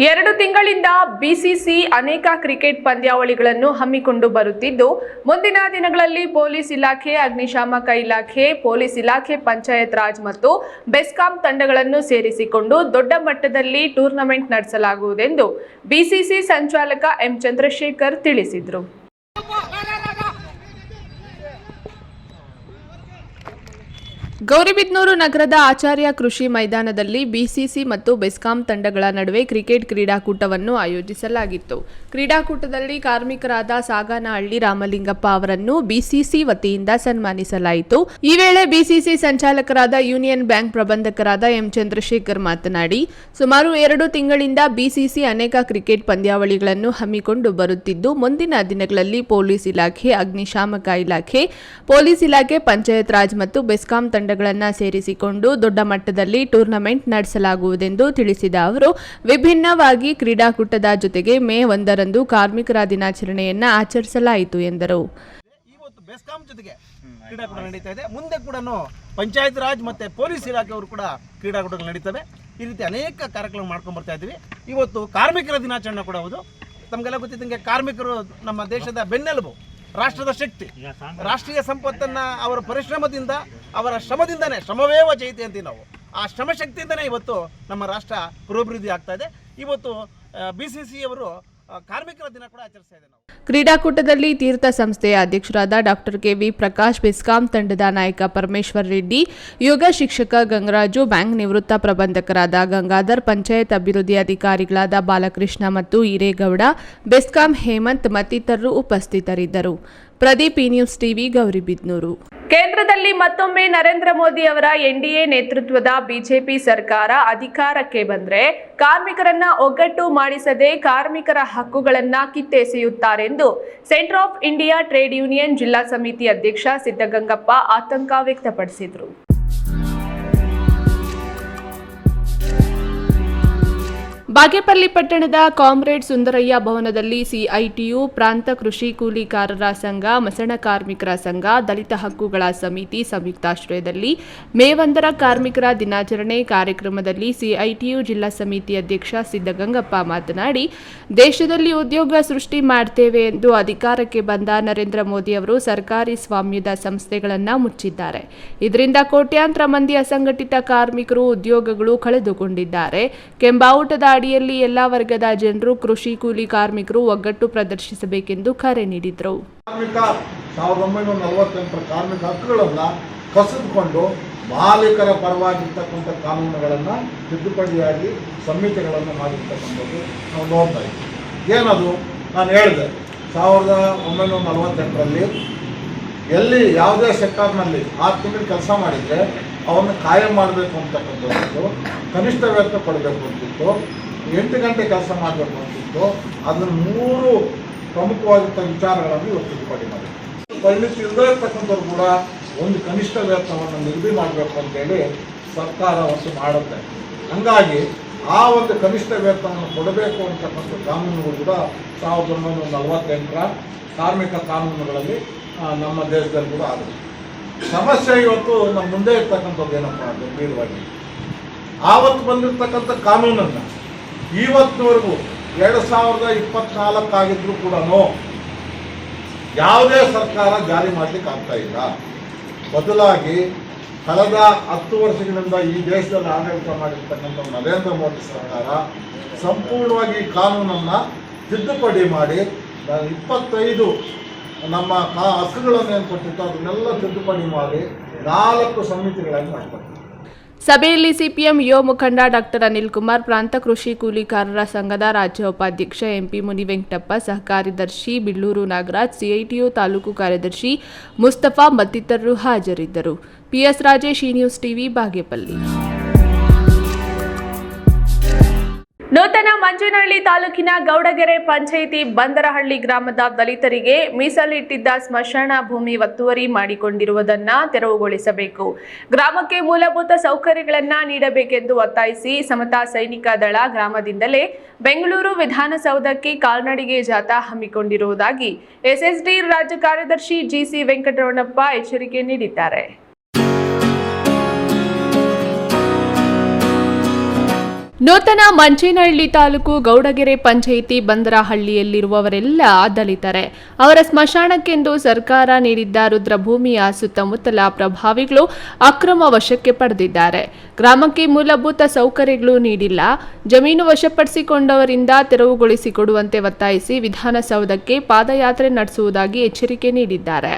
2 ತಿಂಗಳಿಂದ ಬಿಸಿಸಿ ಅನೇಕ ಕ್ರಿಕೆಟ್ ಪಂದ್ಯಾವಳಿಗಳನ್ನು ಹಮ್ಮಿಕೊಂಡು ಬರುತ್ತಿದ್ದು, ಮುಂದಿನ ದಿನಗಳಲ್ಲಿ ಪೊಲೀಸ್ ಇಲಾಖೆ, ಅಗ್ನಿಶಾಮಕ ಇಲಾಖೆ, ಪೊಲೀಸ್ ಇಲಾಖೆ, ಪಂಚಾಯತ್ ರಾಜ್ ಮತ್ತು ಬೆಸ್ಕಾಂ ತಂಡಗಳನ್ನು ಸೇರಿಸಿಕೊಂಡು ದೊಡ್ಡ ಮಟ್ಟದಲ್ಲಿ ಟೂರ್ನಮೆಂಟ್ ನಡೆಸಲಾಗುವುದೆಂದು ಬಿಸಿಸಿ ಸಂಚಾಲಕ ಎಂ ಚಂದ್ರಶೇಖರ್ ತಿಳಿಸಿದರು. ಗೌರಿಬಿದನೂರು ನಗರದ ಆಚಾರ್ಯ ಕೃಷಿ ಮೈದಾನದಲ್ಲಿ ಬಿಸಿಸಿ ಮತ್ತು ಬೆಸ್ಕಾಂ ತಂಡಗಳ ನಡುವೆ ಕ್ರಿಕೆಟ್ ಕ್ರೀಡಾಕೂಟವನ್ನು ಆಯೋಜಿಸಲಾಗಿತ್ತು. ಕ್ರೀಡಾಕೂಟದಲ್ಲಿ ಕಾರ್ಮಿಕರಾದ ಸಾಗನಹಳ್ಳಿ ರಾಮಲಿಂಗಪ್ಪ ಅವರನ್ನು ಬಿಸಿಸಿ ವತಿಯಿಂದ ಸನ್ಮಾನಿಸಲಾಯಿತು. ಈ ವೇಳೆ ಬಿಸಿಸಿ ಸಂಚಾಲಕರಾದ ಯೂನಿಯನ್ ಬ್ಯಾಂಕ್ ಪ್ರಬಂಧಕರಾದ ಎಂ ಚಂದ್ರಶೇಖರ್ ಮಾತನಾಡಿ, ಸುಮಾರು 2 ತಿಂಗಳಿಂದ ಬಿಸಿಸಿ ಅನೇಕ ಕ್ರಿಕೆಟ್ ಪಂದ್ಯಾವಳಿಗಳನ್ನು ಹಮ್ಮಿಕೊಂಡು ಬರುತ್ತಿದ್ದು, ಮುಂದಿನ ದಿನಗಳಲ್ಲಿ ಪೊಲೀಸ್ ಇಲಾಖೆ, ಅಗ್ನಿಶಾಮಕ ಇಲಾಖೆ, ಪೊಲೀಸ್ ಇಲಾಖೆ, ಪಂಚಾಯತ್ ರಾಜ್ ಮತ್ತು ಬೆಸ್ಕಾಂ ತಂಡಗಳನ್ನು ಸೇರಿಸಿಕೊಂಡು ದೊಡ್ಡ ಮಟ್ಟದಲ್ಲಿ ಟೂರ್ನಮೆಂಟ್ ನಡೆಸಲಾಗುವುದೆಂದು ತಿಳಿಸಿದ ಅವರು, ವಿಭಿನ್ನವಾಗಿ ಕ್ರೀಡಾಕೂಟದ ಜೊತೆಗೆ ಮೇ 1ರಂದು ಕಾರ್ಮಿಕರ ದಿನಾಚರಣೆಯನ್ನು ಆಚರಿಸಲಾಯಿತು ಎಂದರು. ಇವತ್ತು ಬೆಸ್ಕಾಂ ಜೊತೆಗೆ ಕ್ರೀಡಾಕೂಟ ನಡೀತಾ ಇದೆ. ಮುಂದೆ ಕೂಡ ಪಂಚಾಯತ್ ರಾಜ್ ಮತ್ತು ಪೊಲೀಸ್ ಇಲಾಖೆಯವರು ಕೂಡ ಕ್ರೀಡಾಕೂಟಗಳು ನಡೀತವೆ. ಈ ರೀತಿ ಅನೇಕ ಕಾರ್ಯಕ್ರಮ ಮಾಡ್ಕೊಂಡು ಬರ್ತಾ ಇದ್ದೀವಿ. ಇವತ್ತು ಕಾರ್ಮಿಕರ ದಿನಾಚರಣೆ ಕೂಡ ಹೌದು. ತಮಗೆಲ್ಲ ಗೊತ್ತಿದ್ದಂಗೆ ಕಾರ್ಮಿಕರು ನಮ್ಮ ದೇಶದ ಬೆನ್ನೆಲುಬು, ರಾಷ್ಟ್ರದ ಶಕ್ತಿ. ರಾಷ್ಟ್ರೀಯ ಸಂಪತ್ತನ್ನು ಅವರ ಪರಿಶ್ರಮದಿಂದ, ಅವರ ಶ್ರಮದಿಂದನೇ, ಶ್ರಮವೇವ ಜಯತೆ ಅಂತೀವಿ ನಾವು. ಆ ಶ್ರಮಶಕ್ತಿಯಿಂದನೇ ಇವತ್ತು ನಮ್ಮ ರಾಷ್ಟ್ರ ಪುರೋಭಿವೃದ್ಧಿ ಆಗ್ತಾ ಇದೆ. ಇವತ್ತು ಬಿಸಿಸಿ ಅವರು ಕಾರ್ಮಿಕರ ದಿನ ಕೂಡ ಆಚರಿಸ್ತಾ ಇದೆ. ಕ್ರೀಡಾಕೂಟದಲ್ಲಿ ತೀರ್ಥ ಸಂಸ್ಥೆಯ ಅಧ್ಯಕ್ಷರಾದ ಡಾಕ್ಟರ್ ಕೆವಿ ಪ್ರಕಾಶ್, ಬೆಸ್ಕಾಂ ತಂಡದ ನಾಯಕ ಪರಮೇಶ್ವರ್ ರೆಡ್ಡಿ, ಯೋಗ ಶಿಕ್ಷಕ ಗಂಗರಾಜು, ಬ್ಯಾಂಕ್ ನಿವೃತ್ತ ಪ್ರಬಂಧಕರಾದ ಗಂಗಾಧರ್, ಪಂಚಾಯತ್ ಅಭಿವೃದ್ಧಿ ಅಧಿಕಾರಿಗಳಾದ ಬಾಲಕೃಷ್ಣ ಮತ್ತು ಈರೇಗೌಡ, ಬೆಸ್ಕಾಂ ಹೇಮಂತ್ ಮತ್ತಿತರರು ಉಪಸ್ಥಿತರಿದ್ದರು. ಪ್ರದೀಪ್, ಈ ನ್ಯೂಸ್ ಟಿವಿ, ಗೌರಿಬಿದನೂರು. ಕೇಂದ್ರದಲ್ಲಿ ಮತ್ತೊಮ್ಮೆ ನರೇಂದ್ರ ಮೋದಿ ಅವರ ಎನ್ಡಿಎ ನೇತೃತ್ವದ ಬಿಜೆಪಿ ಸರ್ಕಾರ ಅಧಿಕಾರಕ್ಕೆ ಬಂದ್ರೆ ಕಾರ್ಮಿಕರನ್ನ ಒಗ್ಗಟ್ಟು ಮಾಡಿಸದೆ ಕಾರ್ಮಿಕರ ಹಕ್ಕುಗಳನ್ನ ಕಿತ್ತೆಸೆಯುತ್ತಾರೆಂದು Centre of India Trade Union ಜಿಲ್ಲಾ ಸಮಿತಿ ಅಧ್ಯಕ್ಷ ಸಿದ್ದಗಂಗಪ್ಪ ಆತಂಕ ವ್ಯಕ್ತಪಡಿಸಿದರು. ಬಾಗೇಪಲ್ಲಿ ಪಟ್ಟಣದ ಕಾಮ್ರೇಡ್ ಸುಂದರಯ್ಯ ಭವನದಲ್ಲಿ ಸಿಐಟಿಯು, ಪ್ರಾಂತ ಕೃಷಿ ಕೂಲಿಕಾರರ ಸಂಘ, ಮಸಣ ಕಾರ್ಮಿಕರ ಸಂಘ, ದಲಿತ ಹಕ್ಕುಗಳ ಸಮಿತಿ ಸಂಯುಕ್ತಾಶ್ರಯದಲ್ಲಿ ಮೇ 1ರ ಕಾರ್ಮಿಕರ ದಿನಾಚರಣೆ ಕಾರ್ಯಕ್ರಮದಲ್ಲಿ ಸಿಐಟಿಯು ಜಿಲ್ಲಾ ಸಮಿತಿ ಅಧ್ಯಕ್ಷ ಸಿದ್ದಗಂಗಪ್ಪ ಮಾತನಾಡಿ, ದೇಶದಲ್ಲಿ ಉದ್ಯೋಗ ಸೃಷ್ಟಿ ಮಾಡ್ತೇವೆ ಎಂದು ಅಧಿಕಾರಕ್ಕೆ ಬಂದ ನರೇಂದ್ರ ಮೋದಿ ಅವರು ಸರ್ಕಾರಿ ಸ್ವಾಮ್ಯದ ಸಂಸ್ಥೆಗಳನ್ನು ಮುಚ್ಚಿದ್ದಾರೆ. ಇದರಿಂದ ಕೋಟ್ಯಾಂತರ ಮಂದಿ ಅಸಂಘಟಿತ ಕಾರ್ಮಿಕರು ಉದ್ಯೋಗಗಳು ಕಳೆದುಕೊಂಡಿದ್ದಾರೆ. ಕೆಂಬಾವುಟದ ಅಡಿಯಲ್ಲಿ ಎಲ್ಲಾ ವರ್ಗದ ಜನರು, ಕೃಷಿ ಕೂಲಿ ಕಾರ್ಮಿಕರು ಒಗ್ಗಟ್ಟು ಪ್ರದರ್ಶಿಸಬೇಕೆಂದು ಕರೆ ನೀಡಿದರು. 1948 ಕಾರ್ಮಿಕ ಹಕ್ಕುಗಳನ್ನು ಕಸಿದುಕೊಂಡು ಮಾಲೀಕರ ಪರವಾಗಿರ್ತಕ್ಕಂಥ ಕಾನೂನುಗಳನ್ನು ತಿದ್ದುಪಡಿಯಾಗಿ ಸಂಹಿತೆಗಳನ್ನು ಮಾಡಿರ್ತಕ್ಕಂಥದ್ದು ನಾವು ನೋಡ್ತಾ ಇದ್ದೀವಿ. ಏನದು ನಾನು ಹೇಳಿದೆ, 1948ರಲ್ಲಿ ಎಲ್ಲಿ ಯಾವುದೇ ಸೆಕ್ಟರ್ನಲ್ಲಿ 6 ತಿಂಗಳು ಕೆಲಸ ಮಾಡಿದರೆ ಅವನ್ನು ಕಾಯಂ ಮಾಡಬೇಕು ಅಂತಕ್ಕಂಥದ್ದು, ಕನಿಷ್ಠ ವೇತನ ಕೊಡಬೇಕು ಅಂತಿತ್ತು, 8 ಗಂಟೆ ಕೆಲಸ ಮಾಡಬೇಕು ಅಂತಿತ್ತು. ಅದನ್ನು 3 ಪ್ರಮುಖವಾಗಿದ್ದ ವಿಚಾರಗಳನ್ನು ಇವತ್ತು ತಿದ್ದುಪಡಿ ಮಾಡಿದೆ. ಪರಿಣಿತಿ ಇಲ್ಲದೇ ಇರ್ತಕ್ಕಂಥವ್ರು ಕೂಡ ಒಂದು ಕನಿಷ್ಠ ವೇತನವನ್ನು ನಿಗದಿ ಮಾಡಬೇಕು ಅಂತೇಳಿ ಸರ್ಕಾರ ಒಂದು ಮಾಡುತ್ತೆ. ಹಂಗಾಗಿ ಆ ಒಂದು ಕನಿಷ್ಠ ವೇತನವನ್ನು ಕೊಡಬೇಕು ಅಂತಕ್ಕಂಥ ಕಾನೂನುಗಳು ಕೂಡ 1948ರ ಕಾರ್ಮಿಕ ಕಾನೂನುಗಳಲ್ಲಿ ನಮ್ಮ ದೇಶದಲ್ಲಿ ಕೂಡ ಆಗಿದೆ. ಸಮಸ್ಯೆ ಇವತ್ತು ನಮ್ಮ ಮುಂದೆ ಇರ್ತಕ್ಕಂಥದ್ದು ಏನಪ್ಪ ಗಂಭೀರವಾಗಿ, ಆವತ್ತು ಬಂದಿರತಕ್ಕಂಥ ಕಾನೂನನ್ನು ಇವತ್ತಿನವರೆಗೂ 2024 ಆಗಿದ್ರೂ ಕೂಡ ಯಾವುದೇ ಸರ್ಕಾರ ಜಾರಿ ಮಾಡಲಿಕ್ಕೆ ಆಗ್ತಾ ಇಲ್ಲ. ಬದಲಾಗಿ ಕಳೆದ 10 ವರ್ಷಗಳಿಂದ ಈ ದೇಶದಲ್ಲಿ ಆಡಳಿತ ಮಾಡಿರ್ತಕ್ಕಂಥ ನರೇಂದ್ರ ಮೋದಿ ಸರ್ಕಾರ ಸಂಪೂರ್ಣವಾಗಿ ಈ ಕಾನೂನನ್ನು ತಿದ್ದುಪಡಿ ಮಾಡಿ 25 ನಮ್ಮ ಹಕ್ಕುಗಳನ್ನು ಏನು ಕೊಟ್ಟಿತ್ತು ಅದನ್ನೆಲ್ಲ ತಿದ್ದುಪಡಿ ಮಾಡಿ 4 ಸಮಿತಿಗಳನ್ನು ಮಾಡಿಕೊಡ್ತೀವಿ. ಸಭೆಯಲ್ಲಿ ಸಿಪಿಎಂ ಯುವ ಮುಖಂಡ ಡಾಕ್ಟರ್ ಅನಿಲ್ ಕುಮಾರ್, ಪ್ರಾಂತ ಕೃಷಿ ಕೂಲಿಕಾರರ ಸಂಘದ ರಾಜ್ಯ ಉಪಾಧ್ಯಕ್ಷ ಎಂಪಿ ಮುನಿವೆಂಕಟಪ್ಪ, ಸಹಕಾರ್ಯದರ್ಶಿ ಬಿಳ್ಳೂರು ನಾಗರಾಜ್, ಸಿಐಟಿಯು ತಾಲೂಕು ಕಾರ್ಯದರ್ಶಿ ಮುಸ್ತಫಾ ಮತ್ತಿತರರು ಹಾಜರಿದ್ದರು. ಪಿಎಸ್ ರಾಜೇಶ್, ಈ ನ್ಯೂಸ್ ಟಿವಿ, ಬಾಗೇಪಲ್ಲಿ. ನೂತನ ಮಂಜನಹಳ್ಳಿ ತಾಲೂಕಿನ ಗೌಡಗೆರೆ ಪಂಚಾಯಿತಿ ಬಂದರಹಳ್ಳಿ ಗ್ರಾಮದ ದಲಿತರಿಗೆ ಮೀಸಲಿಟ್ಟಿದ್ದ ಸ್ಮಶಾನ ಭೂಮಿ ಒತ್ತುವರಿ ಮಾಡಿಕೊಂಡಿರುವುದನ್ನ ತೆರವುಗೊಳಿಸಬೇಕು. ಗ್ರಾಮಕ್ಕೆ ಮೂಲಭೂತ ಸೌಕರ್ಯಗಳನ್ನು ನೀಡಬೇಕೆಂದು ಒತ್ತಾಯಿಸಿ ಸಮತಾ ಸೈನಿಕ ದಳ ಗ್ರಾಮದಿಂದಲೇ ಬೆಂಗಳೂರು ವಿಧಾನಸೌಧಕ್ಕೆ ಕಾಲ್ನಡಿಗೆ ಜಾಥಾ ಹಮ್ಮಿಕೊಂಡಿರುವುದಾಗಿ ಎಸ್ಎಸ್ಡಿ ರಾಜ್ಯ ಕಾರ್ಯದರ್ಶಿ ಜಿಸಿ ವೆಂಕಟರಮಣಪ್ಪ ಎಚ್ಚರಿಕೆ ನೀಡಿದ್ದಾರೆ. ನೂತನ ಮಂಚೇನಹಳ್ಳಿ ತಾಲೂಕು ಗೌಡಗೆರೆ ಪಂಚಾಯಿತಿ ಬಂದರಹಳ್ಳಿಯಲ್ಲಿರುವವರೆಲ್ಲ ದಲಿತರೆ. ಅವರ ಸ್ಮಶಾನಕ್ಕೆಂದು ಸರ್ಕಾರ ನೀಡಿದ್ದ ರುದ್ರಭೂಮಿಯ ಸುತ್ತಮುತ್ತಲ ಪ್ರಭಾವಿಗಳು ಅಕ್ರಮ ವಶಕ್ಕೆ ಪಡೆದಿದ್ದಾರೆ. ಗ್ರಾಮಕ್ಕೆ ಮೂಲಭೂತ ಸೌಕರ್ಯಗಳು ನೀಡಿಲ್ಲ. ಜಮೀನು ವಶಪಡಿಸಿಕೊಂಡವರಿಂದ ತೆರವುಗೊಳಿಸಿಕೊಡುವಂತೆ ಒತ್ತಾಯಿಸಿ ವಿಧಾನಸೌಧಕ್ಕೆ ಪಾದಯಾತ್ರೆ ನಡೆಸುವುದಾಗಿ ಎಚ್ಚರಿಕೆ ನೀಡಿದ್ದಾರೆ.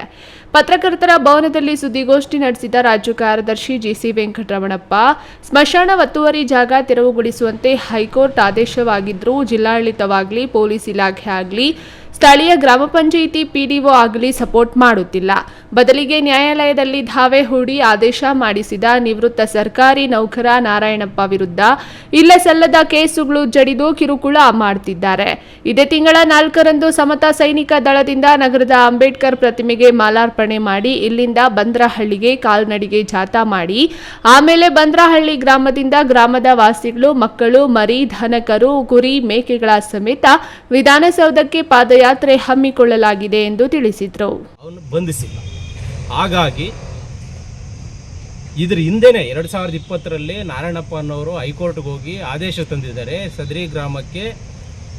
ಪತ್ರಕರ್ತರ ಭವನದಲ್ಲಿ ಸುದ್ದಿಗೋಷ್ಠಿ ನಡೆಸಿದ ರಾಜ್ಯ ಕಾರ್ಯದರ್ಶಿ ಜಿಸಿ ವೆಂಕಟರಮಣಪ್ಪ, ಸ್ಮಶಾನ ಒತ್ತುವರಿ ಜಾಗ ತೆರವುಗೊಳಿಸುವಂತೆ ಹೈಕೋರ್ಟ್ ಆದೇಶವಾಗಿದ್ದರೂ ಜಿಲ್ಲಾಡಳಿತವಾಗಲಿ, ಪೊಲೀಸ್ ಇಲಾಖೆ ಆಗಲಿ, ಸ್ಥಳೀಯ ಗ್ರಾಮ ಪಂಚಾಯಿತಿ ಪಿಡಿಒ ಆಗಲಿ ಸಪೋರ್ಟ್ ಮಾಡುತ್ತಿಲ್ಲ. ಬದಲಿಗೆ ನ್ಯಾಯಾಲಯದಲ್ಲಿ ಧಾವೆ ಹೂಡಿ ಆದೇಶ ಮಾಡಿಸಿದ ನಿವೃತ್ತ ಸರ್ಕಾರಿ ನೌಕರ ನಾರಾಯಣಪ್ಪ ವಿರುದ್ಧ ಇಲ್ಲ ಸಲ್ಲದ ಕೇಸುಗಳು ಜಡಿದು ಕಿರುಕುಳ ಮಾಡುತ್ತಿದ್ದಾರೆ. ಇದೇ ತಿಂಗಳ 4ರಂದು ಸಮತಾ ಸೈನಿಕ ದಳದಿಂದ ನಗರದ ಅಂಬೇಡ್ಕರ್ ಪ್ರತಿಮೆಗೆ ಮಾಲಾರ್ಪಣೆ ಮಾಡಿ ಇಲ್ಲಿಂದ ಬಂದರಹಳ್ಳಿಗೆ ಕಾಲ್ನಡಿಗೆ ಜಾಥಾ ಮಾಡಿ ಆಮೇಲೆ ಬಂದರಹಳ್ಳಿ ಗ್ರಾಮದಿಂದ ಗ್ರಾಮದ ವಾಸಿಗಳು, ಮಕ್ಕಳು, ಮರಿ, ದನಕರು, ಕುರಿ, ಮೇಕೆಗಳ ಸಮೇತ ವಿಧಾನಸೌಧಕ್ಕೆ ಪಾದಯಾತ್ರೆ ಹಮ್ಮಿಕೊಳ್ಳಲಾಗಿದೆ ಎಂದು ತಿಳಿಸಿದರು. ಅವನು ಬಂಧಿಸಿಲ್ಲ. ಹಾಗಾಗಿ ಇದ್ರ ಹಿಂದೆನೆ 2020ರಲ್ಲಿ ನಾರಾಯಣಪ್ಪ ಅನ್ನೋರು ಹೈಕೋರ್ಟ್ಗೆ ಹೋಗಿ ಆದೇಶ ತಂದಿದ್ದಾರೆ. ಸದರಿ ಗ್ರಾಮಕ್ಕೆ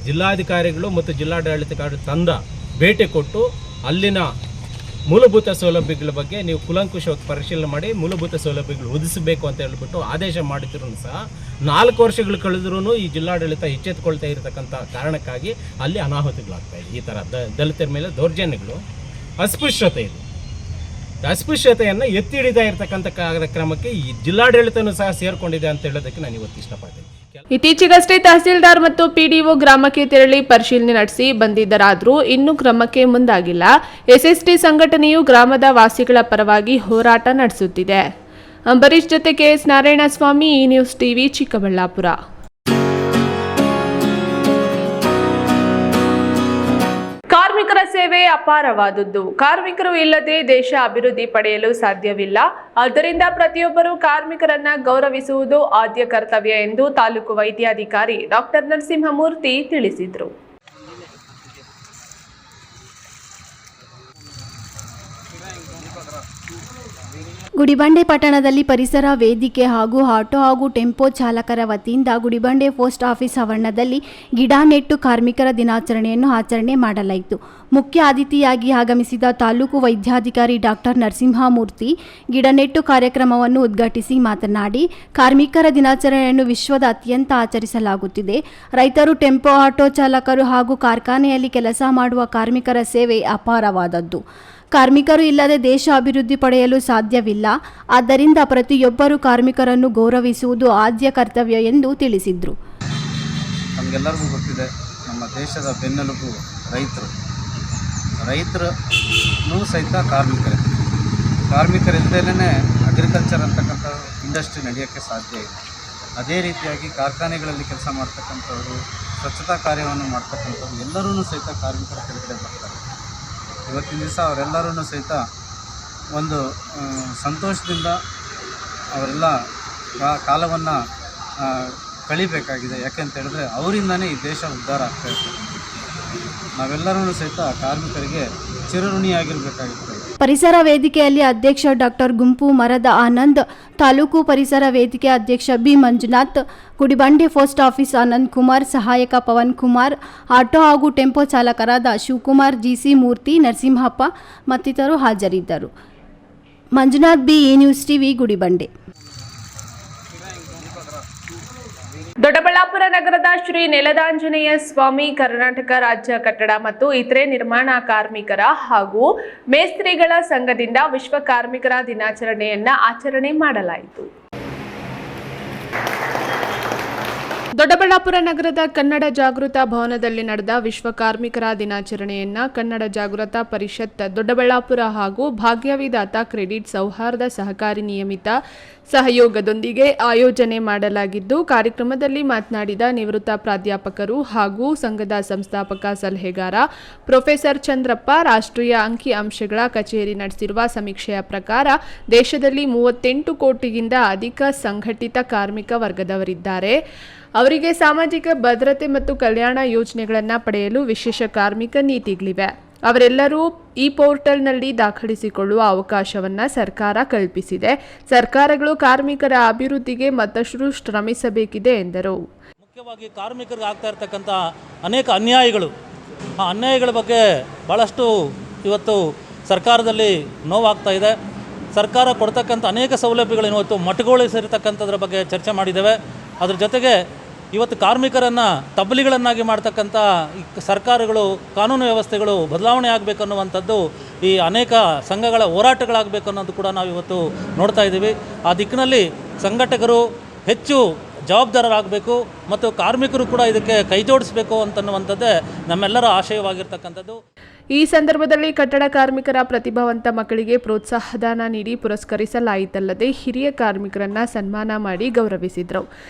ಜಿಲ್ಲಾಧಿಕಾರಿಗಳು ಮತ್ತು ಜಿಲ್ಲಾಡಳಿತಗಳು ತಂದ ಭೇಟಿ ಕೊಟ್ಟು ಅಲ್ಲಿನ ಮೂಲಭೂತ ಸೌಲಭ್ಯಗಳ ಬಗ್ಗೆ ನೀವು ಕುಲಂಕುಷವಾಗಿ ಪರಿಶೀಲನೆ ಮಾಡಿ ಮೂಲಭೂತ ಸೌಲಭ್ಯಗಳು ಒದಗಿಸಬೇಕು ಅಂತ ಹೇಳ್ಬಿಟ್ಟು ಆದೇಶ ಮಾಡಿದ್ರು ಸಹ 4 ವರ್ಷಗಳು ಕಳೆದ್ರೂ ಈ ಜಿಲ್ಲಾಡಳಿತ ಎಚ್ಚೆತ್ತುಕೊಳ್ತಾ ಇರತಕ್ಕಂಥ ಕಾರಣಕ್ಕಾಗಿ ಅಲ್ಲಿ ಅನಾಹುತಗಳಾಗ್ತಾ ಇದೆ. ಈ ಥರ ದಲಿತರ ಮೇಲೆ ದೌರ್ಜನ್ಯಗಳು, ಅಸ್ಪೃಶ್ಯತೆ ಇದೆ. ಅಸ್ಪೃಶ್ಯತೆಯನ್ನು ಎತ್ತಿ ಹಿಡಿತಾ ಇರತಕ್ಕಂಥ ಕಾರ್ಯಕ್ರಮಕ್ಕೆ ಈ ಜಿಲ್ಲಾಡಳಿತನೂ ಸಹ ಸೇರ್ಕೊಂಡಿದೆ ಅಂತ ಹೇಳೋದಕ್ಕೆ ನಾನು ಇವತ್ತು ಇಷ್ಟಪಡ್ತೀನಿ. ಇತ್ತೀಚೆಗಷ್ಟೇ ತಹಸೀಲ್ದಾರ್ ಮತ್ತು ಪಿಡಿಒ ಗ್ರಾಮಕ್ಕೆ ತೆರಳಿ ಪರಿಶೀಲನೆ ನಡೆಸಿ ಬಂದಿದ್ದರಾದರೂ ಇನ್ನೂ ಕ್ರಮಕ್ಕೆ ಮುಂದಾಗಿಲ್ಲ. ಎಸ್ಎಸ್ಟಿ ಸಂಘಟನೆಯು ಗ್ರಾಮದ ವಾಸಿಗಳ ಪರವಾಗಿ ಹೋರಾಟ ನಡೆಸುತ್ತಿದೆ. ಅಂಬರೀಶ್ ಜೊತೆ ಕೆಎಸ್ ನಾರಾಯಣಸ್ವಾಮಿ, ಈ ನ್ಯೂಸ್ ಟಿವಿ, ಚಿಕ್ಕಬಳ್ಳಾಪುರ. ಕಾರ್ಮಿಕರ ಸೇವೆ ಅಪಾರವಾದದ್ದು. ಕಾರ್ಮಿಕರು ಇಲ್ಲದೆ ದೇಶ ಅಭಿವೃದ್ಧಿ ಪಡೆಯಲು ಸಾಧ್ಯವಿಲ್ಲ. ಆದ್ದರಿಂದ ಪ್ರತಿಯೊಬ್ಬರೂ ಕಾರ್ಮಿಕರನ್ನ ಗೌರವಿಸುವುದು ಆದ್ಯ ಕರ್ತವ್ಯ ಎಂದು ತಾಲೂಕು ವೈದ್ಯಾಧಿಕಾರಿ ಡಾಕ್ಟರ್ ನರಸಿಂಹಮೂರ್ತಿ ತಿಳಿಸಿದರು. ಗುಡಿಬಂಡೆ ಪಟ್ಟಣದಲ್ಲಿ ಪರಿಸರ ವೇದಿಕೆ ಹಾಗೂ ಆಟೋ ಹಾಗೂ ಟೆಂಪೋ ಚಾಲಕರ ವತಿಯಿಂದ ಗುಡಿಬಂಡೆ ಪೋಸ್ಟ್ ಆಫೀಸ್ ಆವರಣದಲ್ಲಿ ಗಿಡ ನೆಟ್ಟು ಕಾರ್ಮಿಕರ ದಿನಾಚರಣೆಯನ್ನು ಆಚರಣೆ ಮಾಡಲಾಯಿತು. ಮುಖ್ಯ ಅತಿಥಿಯಾಗಿ ಆಗಮಿಸಿದ ತಾಲೂಕು ವೈದ್ಯಾಧಿಕಾರಿ ಡಾಕ್ಟರ್ ನರಸಿಂಹಮೂರ್ತಿ ಗಿಡ ನೆಟ್ಟು ಕಾರ್ಯಕ್ರಮವನ್ನು ಉದ್ಘಾಟಿಸಿ ಮಾತನಾಡಿ, ಕಾರ್ಮಿಕರ ದಿನಾಚರಣೆಯನ್ನು ವಿಶ್ವದಾದ್ಯಂತ ಆಚರಿಸಲಾಗುತ್ತಿದೆ. ರೈತರು, ಟೆಂಪೋ, ಆಟೋ ಚಾಲಕರು ಹಾಗೂ ಕಾರ್ಖಾನೆಯಲ್ಲಿ ಕೆಲಸ ಮಾಡುವ ಕಾರ್ಮಿಕರ ಸೇವೆ ಅಪಾರವಾದದ್ದು. ಕಾರ್ಮಿಕರು ಇಲ್ಲದೆ ದೇಶ ಅಭಿವೃದ್ಧಿ ಪಡೆಯಲು ಸಾಧ್ಯವಿಲ್ಲ. ಆದ್ದರಿಂದ ಪ್ರತಿಯೊಬ್ಬರೂ ಕಾರ್ಮಿಕರನ್ನು ಗೌರವಿಸುವುದು ಆದ್ಯ ಕರ್ತವ್ಯ ಎಂದು ತಿಳಿಸಿದರು. ನಮಗೆಲ್ಲರಿಗೂ ಗೊತ್ತಿದೆ, ನಮ್ಮ ದೇಶದ ಬೆನ್ನೆಲುಬು ರೈತರು. ರೈತರು ಸಹಿತ ಕಾರ್ಮಿಕರಿಲ್ಲದೇ ಅಗ್ರಿಕಲ್ಚರ್ ಅಂತಕ್ಕಂಥ ಇಂಡಸ್ಟ್ರಿ ನಡೆಯೋಕ್ಕೆ ಸಾಧ್ಯ ಇಲ್ಲ. ಅದೇ ರೀತಿಯಾಗಿ ಕಾರ್ಖಾನೆಗಳಲ್ಲಿ ಕೆಲಸ ಮಾಡ್ತಕ್ಕಂಥವ್ರು, ಸ್ವಚ್ಛತಾ ಕಾರ್ಯವನ್ನು ಮಾಡ್ತಕ್ಕಂಥವ್ರು ಎಲ್ಲರೂ ಸಹಿತ ಕಾರ್ಮಿಕರ ಕೆಳಗಡೆ ಬರ್ತಾರೆ. ಇವತ್ತಿನ ದಿವಸ ಅವರೆಲ್ಲರೂ ಸಹಿತ ಒಂದು ಸಂತೋಷದಿಂದ ಅವರೆಲ್ಲ ಕಾಲವನ್ನು ಕಳಿಬೇಕಾಗಿದೆ. ಯಾಕೆಂತ ಹೇಳಿದ್ರೆ ಅವರಿಂದನೇ ಈ ದೇಶ ಉದ್ಧಾರ ಆಗ್ತಾ ಇರ್ತದೆ. ನಾವೆಲ್ಲರೂ ಸಹಿತ ಕಾರ್ಮಿಕರಿಗೆ ಚಿರಋಣಿಯಾಗಿರಬೇಕಾಗಿರ್ತದೆ. ಪರಿಸರ ವೇದಿಕೆಯಲ್ಲಿ ಅಧ್ಯಕ್ಷ ಡಾಕ್ಟರ್ ಗುಂಪು ಮರದ ಆನಂದ್, ತಾಲೂಕು ಪರಿಸರ ವೇದಿಕೆ ಅಧ್ಯಕ್ಷ B Manjunath, Gudibande post office Anand Kumar, ಸಹಾಯಕ ಪವನ್ ಕುಮಾರ್, ಆಟೋ ಹಾಗೂ ಟೆಂಪೋ ಚಾಲಕರಾದ ಶಿವಕುಮಾರ್, ಜಿಸಿ ಮೂರ್ತಿ, ನರಸಿಂಹಪ್ಪ ಮತ್ತಿತರರು ಹಾಜರಿದ್ದರು. ಮಂಜುನಾಥ್ ಬಿ, ಈ ನ್ಯೂಸ್ ಟಿವಿ, ಗುಡಿಬಂಡೆ. ದೊಡ್ಡಬಳ್ಳಾಪುರ ನಗರದ ಶ್ರೀ ನೆಲದಾಂಜನೇಯ ಸ್ವಾಮಿ ಕರ್ನಾಟಕ ರಾಜ್ಯ ಕಟ್ಟಡ ಮತ್ತು ಇತರೆ ನಿರ್ಮಾಣ ಕಾರ್ಮಿಕರ ಹಾಗೂ ಮೇಸ್ತ್ರಿಗಳ ಸಂಘದಿಂದ ವಿಶ್ವ ಕಾರ್ಮಿಕರ ದಿನಾಚರಣೆಯನ್ನ ಆಚರಣೆ ಮಾಡಲಾಯಿತು. ದೊಡ್ಡಬಳ್ಳಾಪುರ ನಗರದ ಕನ್ನಡ ಜಾಗೃತ ಭವನದಲ್ಲಿ ನಡೆದ ವಿಶ್ವ ಕಾರ್ಮಿಕರ ದಿನಾಚರಣೆಯನ್ನ ಕನ್ನಡ ಜಾಗೃತ ಪರಿಷತ್ ದೊಡ್ಡಬಳ್ಳಾಪುರ ಹಾಗೂ ಭಾಗ್ಯವಿದಾತ ಕ್ರೆಡಿಟ್ ಸೌಹಾರ್ದ ಸಹಕಾರಿ ನಿಯಮಿತ ಸಹಯೋಗದೊಂದಿಗೆ ಆಯೋಜನೆ ಮಾಡಲಾಗಿದ್ದು, ಕಾರ್ಯಕ್ರಮದಲ್ಲಿ ಮಾತನಾಡಿದ ನಿವೃತ್ತ ಪ್ರಾಧ್ಯಾಪಕರು ಹಾಗೂ ಸಂಘದ ಸಂಸ್ಥಾಪಕ ಸಲಹೆಗಾರ ಪ್ರೊಫೆಸರ್ ಚಂದ್ರಪ್ಪ, ರಾಷ್ಟ್ರೀಯ ಅಂಕಿಅಂಶಗಳ ಕಚೇರಿ ನಡೆಸಿರುವ ಸಮೀಕ್ಷೆಯ ಪ್ರಕಾರ ದೇಶದಲ್ಲಿ 38 ಕೋಟಿಗಿಂತ ಅಧಿಕ ಸಂಘಟಿತ ಕಾರ್ಮಿಕ ವರ್ಗದವರಿದ್ದಾರೆ. ಅವರಿಗೆ ಸಾಮಾಜಿಕ ಭದ್ರತೆ ಮತ್ತು ಕಲ್ಯಾಣ ಯೋಜನೆಗಳನ್ನು ಪಡೆಯಲು ವಿಶೇಷ ಕಾರ್ಮಿಕ ನೀತಿಗಳಿವೆ. ಅವರೆಲ್ಲರೂ ಈ ಪೋರ್ಟಲ್ನಲ್ಲಿ ದಾಖಲಿಸಿಕೊಳ್ಳುವ ಅವಕಾಶವನ್ನು ಸರ್ಕಾರ ಕಲ್ಪಿಸಿದೆ. ಸರ್ಕಾರಗಳು ಕಾರ್ಮಿಕರ ಅಭಿವೃದ್ಧಿಗೆ ಮತ್ತಷ್ಟು ಶ್ರಮಿಸಬೇಕಿದೆ ಎಂದರು. ಮುಖ್ಯವಾಗಿ ಕಾರ್ಮಿಕರಿಗೆ ಆಗ್ತಾ ಇರತಕ್ಕಂಥ ಅನೇಕ ಅನ್ಯಾಯಗಳು, ಆ ಅನ್ಯಾಯಗಳ ಬಗ್ಗೆ ಭಾಳಷ್ಟು ಇವತ್ತು ಸರ್ಕಾರದಲ್ಲಿ ನೋವಾಗ್ತಾ ಇದೆ. ಸರ್ಕಾರ ಕೊಡ್ತಕ್ಕಂಥ ಅನೇಕ ಸೌಲಭ್ಯಗಳು ಇವತ್ತು ಮೊಟಕುಗೊಳಿಸಿರ್ತಕ್ಕಂಥದ್ರ ಬಗ್ಗೆ ಚರ್ಚೆ ಮಾಡಿದ್ದೇವೆ. ಅದ್ರ ಜೊತೆಗೆ ಇವತ್ತು ಕಾರ್ಮಿಕರನ್ನು ತಬ್ಬಲಿಗಳನ್ನಾಗಿ ಮಾಡ್ತಕ್ಕಂಥ ಸರ್ಕಾರಗಳು, ಕಾನೂನು ವ್ಯವಸ್ಥೆಗಳು ಬದಲಾವಣೆ ಆಗಬೇಕು ಅನ್ನುವಂಥದ್ದು ಈ ಅನೇಕ ಸಂಘಗಳ ಹೋರಾಟಗಳಾಗಬೇಕು ಅನ್ನೋದು ಕೂಡ ನಾವು ಇವತ್ತು ನೋಡ್ತಾ ಇದ್ದೀವಿ. ಆ ದಿಕ್ಕಿನಲ್ಲಿ ಸಂಘಟಕರು ಹೆಚ್ಚು ಜವಾಬ್ದಾರರಾಗಬೇಕು ಮತ್ತು ಕಾರ್ಮಿಕರು ಕೂಡ ಇದಕ್ಕೆ ಕೈ ಜೋಡಿಸಬೇಕು ಅಂತನ್ನುವಂಥದ್ದೇ ನಮ್ಮೆಲ್ಲರ ಆಶಯವಾಗಿರ್ತಕ್ಕಂಥದ್ದು. ಈ ಸಂದರ್ಭದಲ್ಲಿ ಕಟ್ಟಡ ಕಾರ್ಮಿಕರ ಪ್ರತಿಭಾವಂತ ಮಕ್ಕಳಿಗೆ ಪ್ರೋತ್ಸಾಹಧನ ನೀಡಿ ಪುರಸ್ಕರಿಸಲಾಯಿತಲ್ಲದೆ ಹಿರಿಯ ಕಾರ್ಮಿಕರನ್ನ ಸನ್ಮಾನ ಮಾಡಿ ಗೌರವಿಸಿದರು.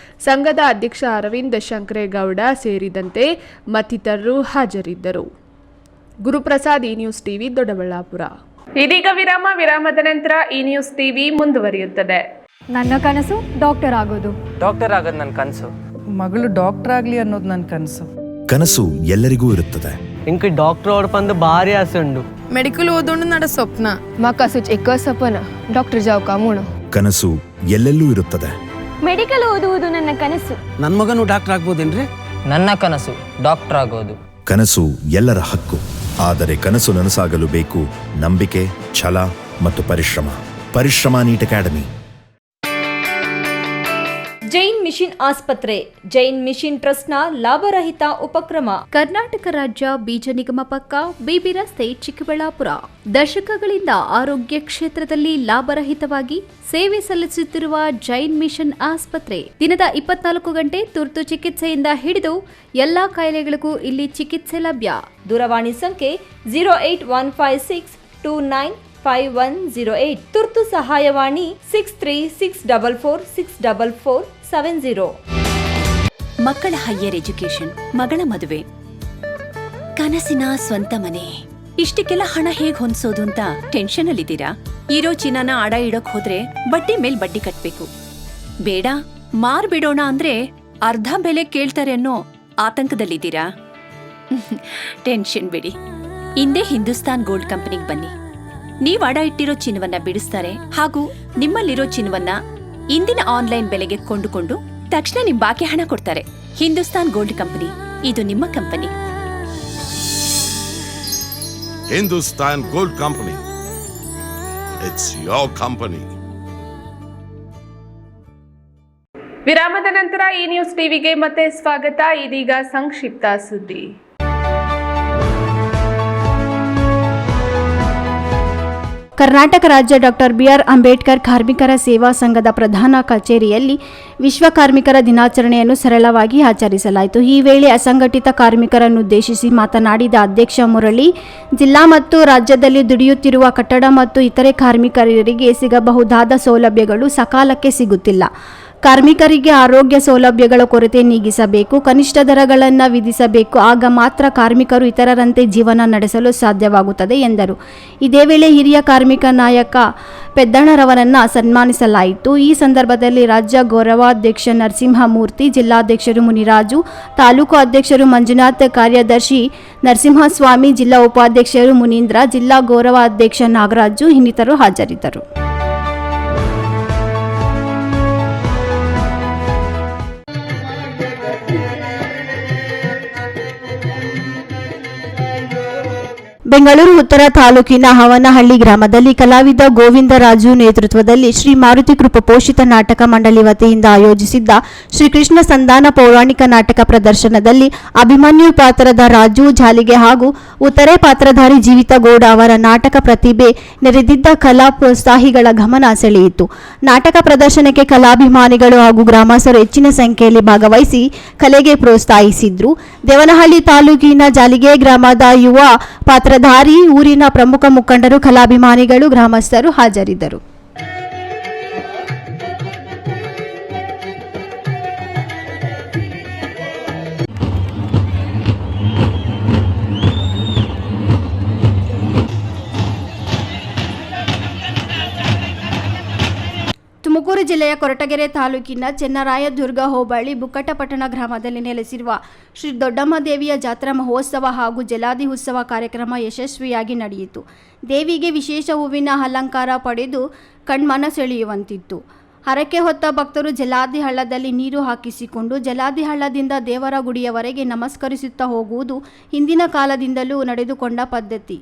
ಸಂಘದ ಅಧ್ಯಕ್ಷ ಅರವಿಂದ್ ಶಂಕರೇಗೌಡ ಸೇರಿದಂತೆ ಮತ್ತಿತರರು ಹಾಜರಿದ್ದರು. ಗುರುಪ್ರಸಾದ್, ಈ ನ್ಯೂಸ್ ಟಿವಿ, ದೊಡ್ಡಬಳ್ಳಾಪುರ. ಇದೀಗ ವಿರಾಮದ ನಂತರ ಈ ನ್ಯೂಸ್ ಟಿವಿ ಮುಂದುವರಿಯುತ್ತದೆ. ನನ್ನ ಕನಸು ಡಾಕ್ಟರ್ ಆಗೋದು. ಡಾಕ್ಟರ್ ಆಗೋದು ನನ್ನ ಕನಸು. ಮಗಳು ಡಾಕ್ಟರ್ ಆಗಲಿ ಅನ್ನೋದು ನನ್ನ ಕನಸು. ಕನಸು ಎಲ್ಲರಿಗೂ ಇರುತ್ತದೆ. ಇಂಕ ಡಾಕ್ಟರ್ ಓಡ್ಪಂದು ಭಾರಿ ಆಸೆ ಉಂಡು. ಮೆಡಿಕಲ್ ಓದೋಣ ನಡ ಸ್ವಪ್ನ. ಮಕ್ಕಸು ಎಕ್ಕ ಸಪನ ಡಾಕ್ಟರ್ ಜಾವ್ ಕಾಮೂಣ. ಕನಸು ಎಲ್ಲೆಲ್ಲೂ ಇರುತ್ತದೆ. ಮೆಡಿಕಲ್ ಓದುವುದು ನನ್ನ ಕನಸು. ನನ್ನ ಮಗನು ಡಾಕ್ಟರ್ ಆಗ್ಬೋದೇನ್ರಿ? ನನ್ನ ಕನಸು ಡಾಕ್ಟರ್ ಆಗೋದು. ಕನಸು ಎಲ್ಲರ ಹಕ್ಕು. ಆದರೆ ಕನಸು ನನಸಾಗಲು ಬೇಕು ನಂಬಿಕೆ, ಛಲ ಮತ್ತು ಪರಿಶ್ರಮ. Neat academy. ಜೈನ್ ಮಿಷನ್ ಆಸ್ಪತ್ರೆ, ಜೈನ್ ಮಿಷನ್ ಟ್ರಸ್ಟ್ನ ಲಾಭರಹಿತ ಉಪಕ್ರಮ. ಕರ್ನಾಟಕ ರಾಜ್ಯ ಬೀಜ ನಿಗಮ ಪಕ್ಕ, ಬಿಬಿ ರಸ್ತೆ, ಚಿಕ್ಕಬಳ್ಳಾಪುರ. ದಶಕಗಳಿಂದ ಆರೋಗ್ಯ ಕ್ಷೇತ್ರದಲ್ಲಿ ಲಾಭರಹಿತವಾಗಿ ಸೇವೆ ಸಲ್ಲಿಸುತ್ತಿರುವ ಜೈನ್ ಮಿಷನ್ ಆಸ್ಪತ್ರೆ ದಿನದ 24 ಗಂಟೆ ತುರ್ತು ಚಿಕಿತ್ಸೆಯಿಂದ ಹಿಡಿದು ಎಲ್ಲಾ ಕಾಯಿಲೆಗಳಿಗೂ ಇಲ್ಲಿ ಚಿಕಿತ್ಸೆ ಲಭ್ಯ. ದೂರವಾಣಿ ಸಂಖ್ಯೆ 08156295108. ತುರ್ತು ಸಹಾಯವಾಣಿ 6364464470. ಮಕ್ಕಳ ಹೈಯರ್ ಎಜುಕೇಶನ್, ಮಗಳ ಮದುವೆ, ಕನಸಿನ ಸ್ವಂತ ಮನೆ, ಇಷ್ಟಕ್ಕೆಲ್ಲ ಹಣ ಹೇಗ್ ಹೊಂದ್ಸೋದು ಅಂತ ಟೆನ್ಷನ್ ಅಲ್ಲಿದ್ದೀರಾ? ಇರೋ ಚಿನ್ನನ ಅಡ ಇಡೋಕ್ ಹೋದ್ರೆ ಬಡ್ಡಿ ಮೇಲ್ ಬಡ್ಡಿ ಕಟ್ಬೇಕು. ಬೇಡ, ಮಾರ್ಬಿಡೋಣ ಅಂದ್ರೆ ಅರ್ಧ ಬೆಲೆ ಕೇಳ್ತಾರೆ ಅನ್ನೋ ಆತಂಕದಲ್ಲಿದ್ದೀರಾ? ಟೆನ್ಷನ್ ಬಿಡಿ, ಹಿಂದೆ ಹಿಂದೂಸ್ತಾನ್ ಗೋಲ್ಡ್ ಕಂಪನಿಗೆ ಬನ್ನಿ. ನೀವ್ ಅಡ ಇಟ್ಟಿರೋ ಚಿನ್ನವನ್ನ ಬಿಡಿಸ್ತಾರೆ ಹಾಗೂ ನಿಮ್ಮಲ್ಲಿರೋ ಚಿನ್ನವನ್ನ ಇಂದಿನ ಆನ್ಲೈನ್ ಬೆಲೆಗೆ ಕೊಂಡುಕೊಂಡು ತಕ್ಷಣ ನಿಮ್ ಬಾಕಿ ಹಣ ಕೊಡ್ತಾರೆ. ಹಿಂದೂಸ್ತಾನ್ ಗೋಲ್ಡ್ ಕಂಪನಿ, ಇದು ನಿಮ್ಮ company. Hindustan gold company, it's your company. ವಿರಾಮದ ನಂತರ ಈ ನ್ಯೂಸ್ ಟಿವಿಗೆ ಮತ್ತೆ ಸ್ವಾಗತ. ಇದೀಗ ಸಂಕ್ಷಿಪ್ತ ಸುದ್ದಿ. ಕರ್ನಾಟಕ ರಾಜ್ಯ ಡಾಕ್ಟರ್ ಬಿಆರ್ ಅಂಬೇಡ್ಕರ್ ಕಾರ್ಮಿಕರ ಸೇವಾ ಸಂಘದ ಪ್ರಧಾನ ಕಚೇರಿಯಲ್ಲಿ ವಿಶ್ವ ಕಾರ್ಮಿಕರ ದಿನಾಚರಣೆಯನ್ನು ಸರಳವಾಗಿ ಆಚರಿಸಲಾಯಿತು. ಈ ವೇಳೆ ಅಸಂಘಟಿತ ಕಾರ್ಮಿಕರನ್ನುದ್ದೇಶಿಸಿ ಮಾತನಾಡಿದ ಅಧ್ಯಕ್ಷ ಮುರಳಿ, ಜಿಲ್ಲಾ ಮತ್ತು ರಾಜ್ಯದಲ್ಲಿ ದುಡಿಯುತ್ತಿರುವ ಕಟ್ಟಡ ಮತ್ತು ಇತರೆ ಕಾರ್ಮಿಕರಿಗೆ ಸಿಗಬಹುದಾದ ಸೌಲಭ್ಯಗಳು ಸಕಾಲಕ್ಕೆ ಸಿಗುತ್ತಿಲ್ಲ. ಕಾರ್ಮಿಕರಿಗೆ ಆರೋಗ್ಯ ಸೌಲಭ್ಯಗಳ ಕೊರತೆ ನೀಗಿಸಬೇಕು, ಕನಿಷ್ಠ ದರಗಳನ್ನು ವಿಧಿಸಬೇಕು. ಆಗ ಮಾತ್ರ ಕಾರ್ಮಿಕರು ಇತರರಂತೆ ಜೀವನ ನಡೆಸಲು ಸಾಧ್ಯವಾಗುತ್ತದೆ ಎಂದರು. ಇದೇ ವೇಳೆ ಹಿರಿಯ ಕಾರ್ಮಿಕ ನಾಯಕ ಪೆದ್ದಣ್ಣರವರನ್ನು ಸನ್ಮಾನಿಸಲಾಯಿತು. ಈ ಸಂದರ್ಭದಲ್ಲಿ ರಾಜ್ಯ ಗೌರವಾಧ್ಯಕ್ಷ ನರಸಿಂಹಮೂರ್ತಿ, ಜಿಲ್ಲಾಧ್ಯಕ್ಷರು ಮುನಿರಾಜು, ತಾಲೂಕು ಅಧ್ಯಕ್ಷರು ಮಂಜುನಾಥ್, ಕಾರ್ಯದರ್ಶಿ ನರಸಿಂಹಸ್ವಾಮಿ, ಜಿಲ್ಲಾ ಉಪಾಧ್ಯಕ್ಷರು ಮುನೀಂದ್ರ, ಜಿಲ್ಲಾ ಗೌರವಾಧ್ಯಕ್ಷ ನಾಗರಾಜು ಇನ್ನಿತರರು ಹಾಜರಿದ್ದರು. ಬೆಂಗಳೂರು ಉತ್ತರ ತಾಲೂಕಿನ ಹವನಹಳ್ಳಿ ಗ್ರಾಮದಲ್ಲಿ ಕಲಾವಿದ ಗೋವಿಂದರಾಜು ನೇತೃತ್ವದಲ್ಲಿ ಶ್ರೀ ಮಾರುತಿ ಕೃಪಾ ಪೋಷಿತ ನಾಟಕ ಮಂಡಳಿ ವತಿಯಿಂದ ಆಯೋಜಿಸಿದ್ದ ಶ್ರೀಕೃಷ್ಣ ಸಂಧಾನ ಪೌರಾಣಿಕ ನಾಟಕ ಪ್ರದರ್ಶನದಲ್ಲಿ ಅಭಿಮನ್ಯು ಪಾತ್ರದ ರಾಜು ಜಾಲಿಗೆ ಹಾಗೂ ಉತ್ತರೆ ಪಾತ್ರಧಾರಿ ಜೀವಿತಗೌಡ ಅವರ ನಾಟಕ ಪ್ರತಿಭೆ ನೆರೆದಿದ್ದ ಕಲಾ ಪ್ರೋತ್ಸಾಹಿಗಳ ಗಮನ ಸೆಳೆಯಿತು. ನಾಟಕ ಪ್ರದರ್ಶನಕ್ಕೆ ಕಲಾಭಿಮಾನಿಗಳು ಹಾಗೂ ಗ್ರಾಮಸ್ಥರು ಹೆಚ್ಚಿನ ಸಂಖ್ಯೆಯಲ್ಲಿ ಭಾಗವಹಿಸಿ ಕಲೆಗೆ ಪ್ರೋತ್ಸಾಹಿಸಿದ್ರು. ದೇವನಹಳ್ಳಿ ತಾಲೂಕಿನ ಜಾಲಿಗೆ ಗ್ರಾಮದ ಯುವ ಪಾತ್ರಧಾರಿ, ಊರಿನ ಪ್ರಮುಖ ಮುಖಂಡರು, ಕಲಾಭಿಮಾನಿಗಳು, ಗ್ರಾಮಸ್ಥರು ಹಾಜರಿದ್ದರು. ಜಿಲ್ಲೆಯ ಕೊರಟಗೆರೆ ತಾಲೂಕಿನ ಚೆನ್ನರಾಯದುರ್ಗ ಹೋಬಳಿ ಬುಕ್ಕಟಪಟ್ಟಣ ಗ್ರಾಮದಲ್ಲಿ ನೆಲೆಸಿರುವ ಶ್ರೀ ದೊಡ್ಡಮ್ಮ ದೇವಿಯ ಜಾತ್ರಾ ಮಹೋತ್ಸವ ಹಾಗೂ ಜಲಾದಿ ಉತ್ಸವ ಕಾರ್ಯಕ್ರಮ ಯಶಸ್ವಿಯಾಗಿ ನಡೆಯಿತು. ದೇವಿಗೆ ವಿಶೇಷ ಹೂವಿನ ಅಲಂಕಾರ ಪಡೆದು ಕಣ್ಮನ ಸೆಳೆಯುವಂತಿತ್ತು. ಹರಕೆ ಹೊತ್ತ ಭಕ್ತರು ಜಲಾದಿ ಹಳ್ಳದಲ್ಲಿ ನೀರು ಹಾಕಿಸಿಕೊಂಡು ಜಲಾದಿ ಹಳ್ಳದಿಂದ ದೇವರ ಗುಡಿಯವರೆಗೆ ನಮಸ್ಕರಿಸುತ್ತಾ ಹೋಗುವುದು ಹಿಂದಿನ ಕಾಲದಿಂದಲೂ ನಡೆದುಕೊಂಡ ಪದ್ಧತಿ.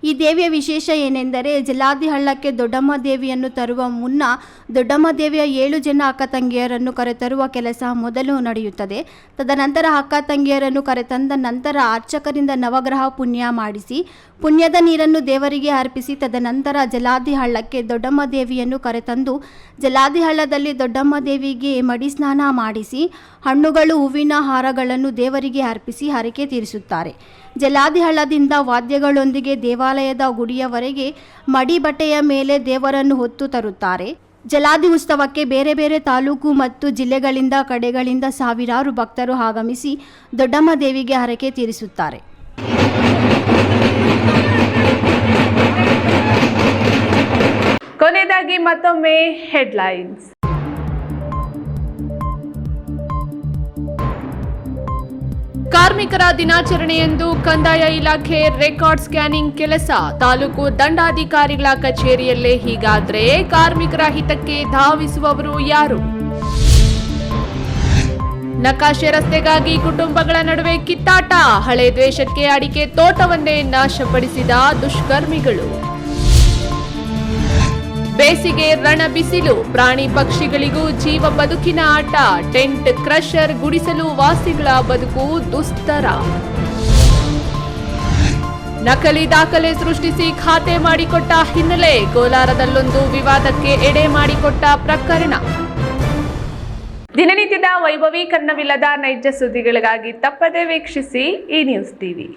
ಈ ದೇವಿಯ ವಿಶೇಷ ಏನೆಂದರೆ, ಜಲಾದಿ ಹಳ್ಳಕ್ಕೆ ದೊಡ್ಡಮ್ಮ ದೇವಿಯನ್ನು ತರುವ ಮುನ್ನ ದೊಡ್ಡಮ್ಮ ದೇವಿಯ 7 ಜನ ಅಕ್ಕ ತಂಗಿಯರನ್ನು ಕರೆತರುವ ಕೆಲಸ ಮೊದಲು ನಡೆಯುತ್ತದೆ. ತದನಂತರ ಅಕ್ಕ ತಂಗಿಯರನ್ನು ಕರೆತಂದ ನಂತರ ಅರ್ಚಕರಿಂದ ನವಗ್ರಹ ಪುಣ್ಯ ಮಾಡಿಸಿ ಪುಣ್ಯದ ನೀರನ್ನು ದೇವರಿಗೆ ಅರ್ಪಿಸಿ ತದನಂತರ ಜಲಾದಿ ಹಳ್ಳಕ್ಕೆ ದೊಡ್ಡಮ್ಮ ದೇವಿಯನ್ನು ಕರೆತಂದು ಜಲಾದಿ ಹಳ್ಳದಲ್ಲಿ ದೊಡ್ಡಮ್ಮ ದೇವಿಗೆ ಮಡಿ ಸ್ನಾನ ಮಾಡಿಸಿ ಹಣ್ಣುಗಳು ಹೂವಿನ ಹಾರಗಳನ್ನು ದೇವರಿಗೆ ಅರ್ಪಿಸಿ ಹರಕೆ ತೀರಿಸುತ್ತಾರೆ. ಜಲಾದಿ ಹಳ್ಳದಿಂದ ವಾದ್ಯಗಳೊಂದಿಗೆ ದೇವಾಲಯದ ಗುಡಿಯವರೆಗೆ ಮಡಿ ಬಟ್ಟೆಯ ಮೇಲೆ ದೇವರನ್ನು ಹೊತ್ತು ತರುತ್ತಾರೆ. ಜಲಾದಿ ಉತ್ಸವಕ್ಕೆ ಬೇರೆ ಬೇರೆ ತಾಲೂಕು ಮತ್ತು ಜಿಲ್ಲೆಗಳಿಂದ ಕಡೆಗಳಿಂದ ಸಾವಿರಾರು ಭಕ್ತರು ಆಗಮಿಸಿ ದೊಡ್ಡಮ್ಮ ದೇವಿಗೆ ಹರಕೆ ತೀರಿಸುತ್ತಾರೆ. ಕೊನೆಯದಾಗಿ ಮತ್ತೊಮ್ಮೆ ಹೆಡ್ಲೈನ್ಸ್. ಕಾರ್ಮಿಕರ ದಿನಾಚರಣೆಯಂದು ಕಂದಾಯ ಇಲಾಖೆ ರೆಕಾರ್ಡ್ ಸ್ಕ್ಯಾನಿಂಗ್ ಕೆಲಸ. ತಾಲೂಕು ದಂಡಾಧಿಕಾರಿಗಳ ಕಚೇರಿಯಲ್ಲೇ ಹೀಗಾದ್ರೆ ಕಾರ್ಮಿಕರ ಹಿತಕ್ಕೆ ಧಾವಿಸುವವರು ಯಾರು? ನಕಾಶೆ ರಸ್ತೆಗಾಗಿ ಕುಟುಂಬಗಳ ನಡುವೆ ಕಿತ್ತಾಟ. ಹಳೆ ದ್ವೇಷಕ್ಕೆ ಅಡಿಕೆ ತೋಟವನ್ನೇ ನಾಶಪಡಿಸಿದ ದುಷ್ಕರ್ಮಿಗಳು. ಬೇಸಿಗೆ ರಣ ಬಿಸಿಲು. ಪ್ರಾಣಿ ಪಕ್ಷಿಗಳಿಗೂ ಜೀವ ಬದುಕಿನ ಆಟ. ಟೆಂಟ್ ಕ್ರಷರ್ ಗುಡಿಸಲು ವಾಸಿಗಳ ಬದುಕು ದುಸ್ತರ. ನಕಲಿ ದಾಖಲೆ ಸೃಷ್ಟಿಸಿ ಖಾತೆ ಮಾಡಿಕೊಟ್ಟ ಹಿನ್ನೆಲೆ. ಕೋಲಾರದಲ್ಲೊಂದು ವಿವಾದಕ್ಕೆ ಎಡೆ ಮಾಡಿಕೊಟ್ಟ ಪ್ರಕರಣ. ದಿನನಿತ್ಯದ ವೈಭವೀಕರಣವಿಲ್ಲದ ನೈಜ ಸುದ್ದಿಗಳಿಗಾಗಿ ತಪ್ಪದೇ ವೀಕ್ಷಿಸಿ ಈ ನ್ಯೂಸ್ ಟಿವಿ.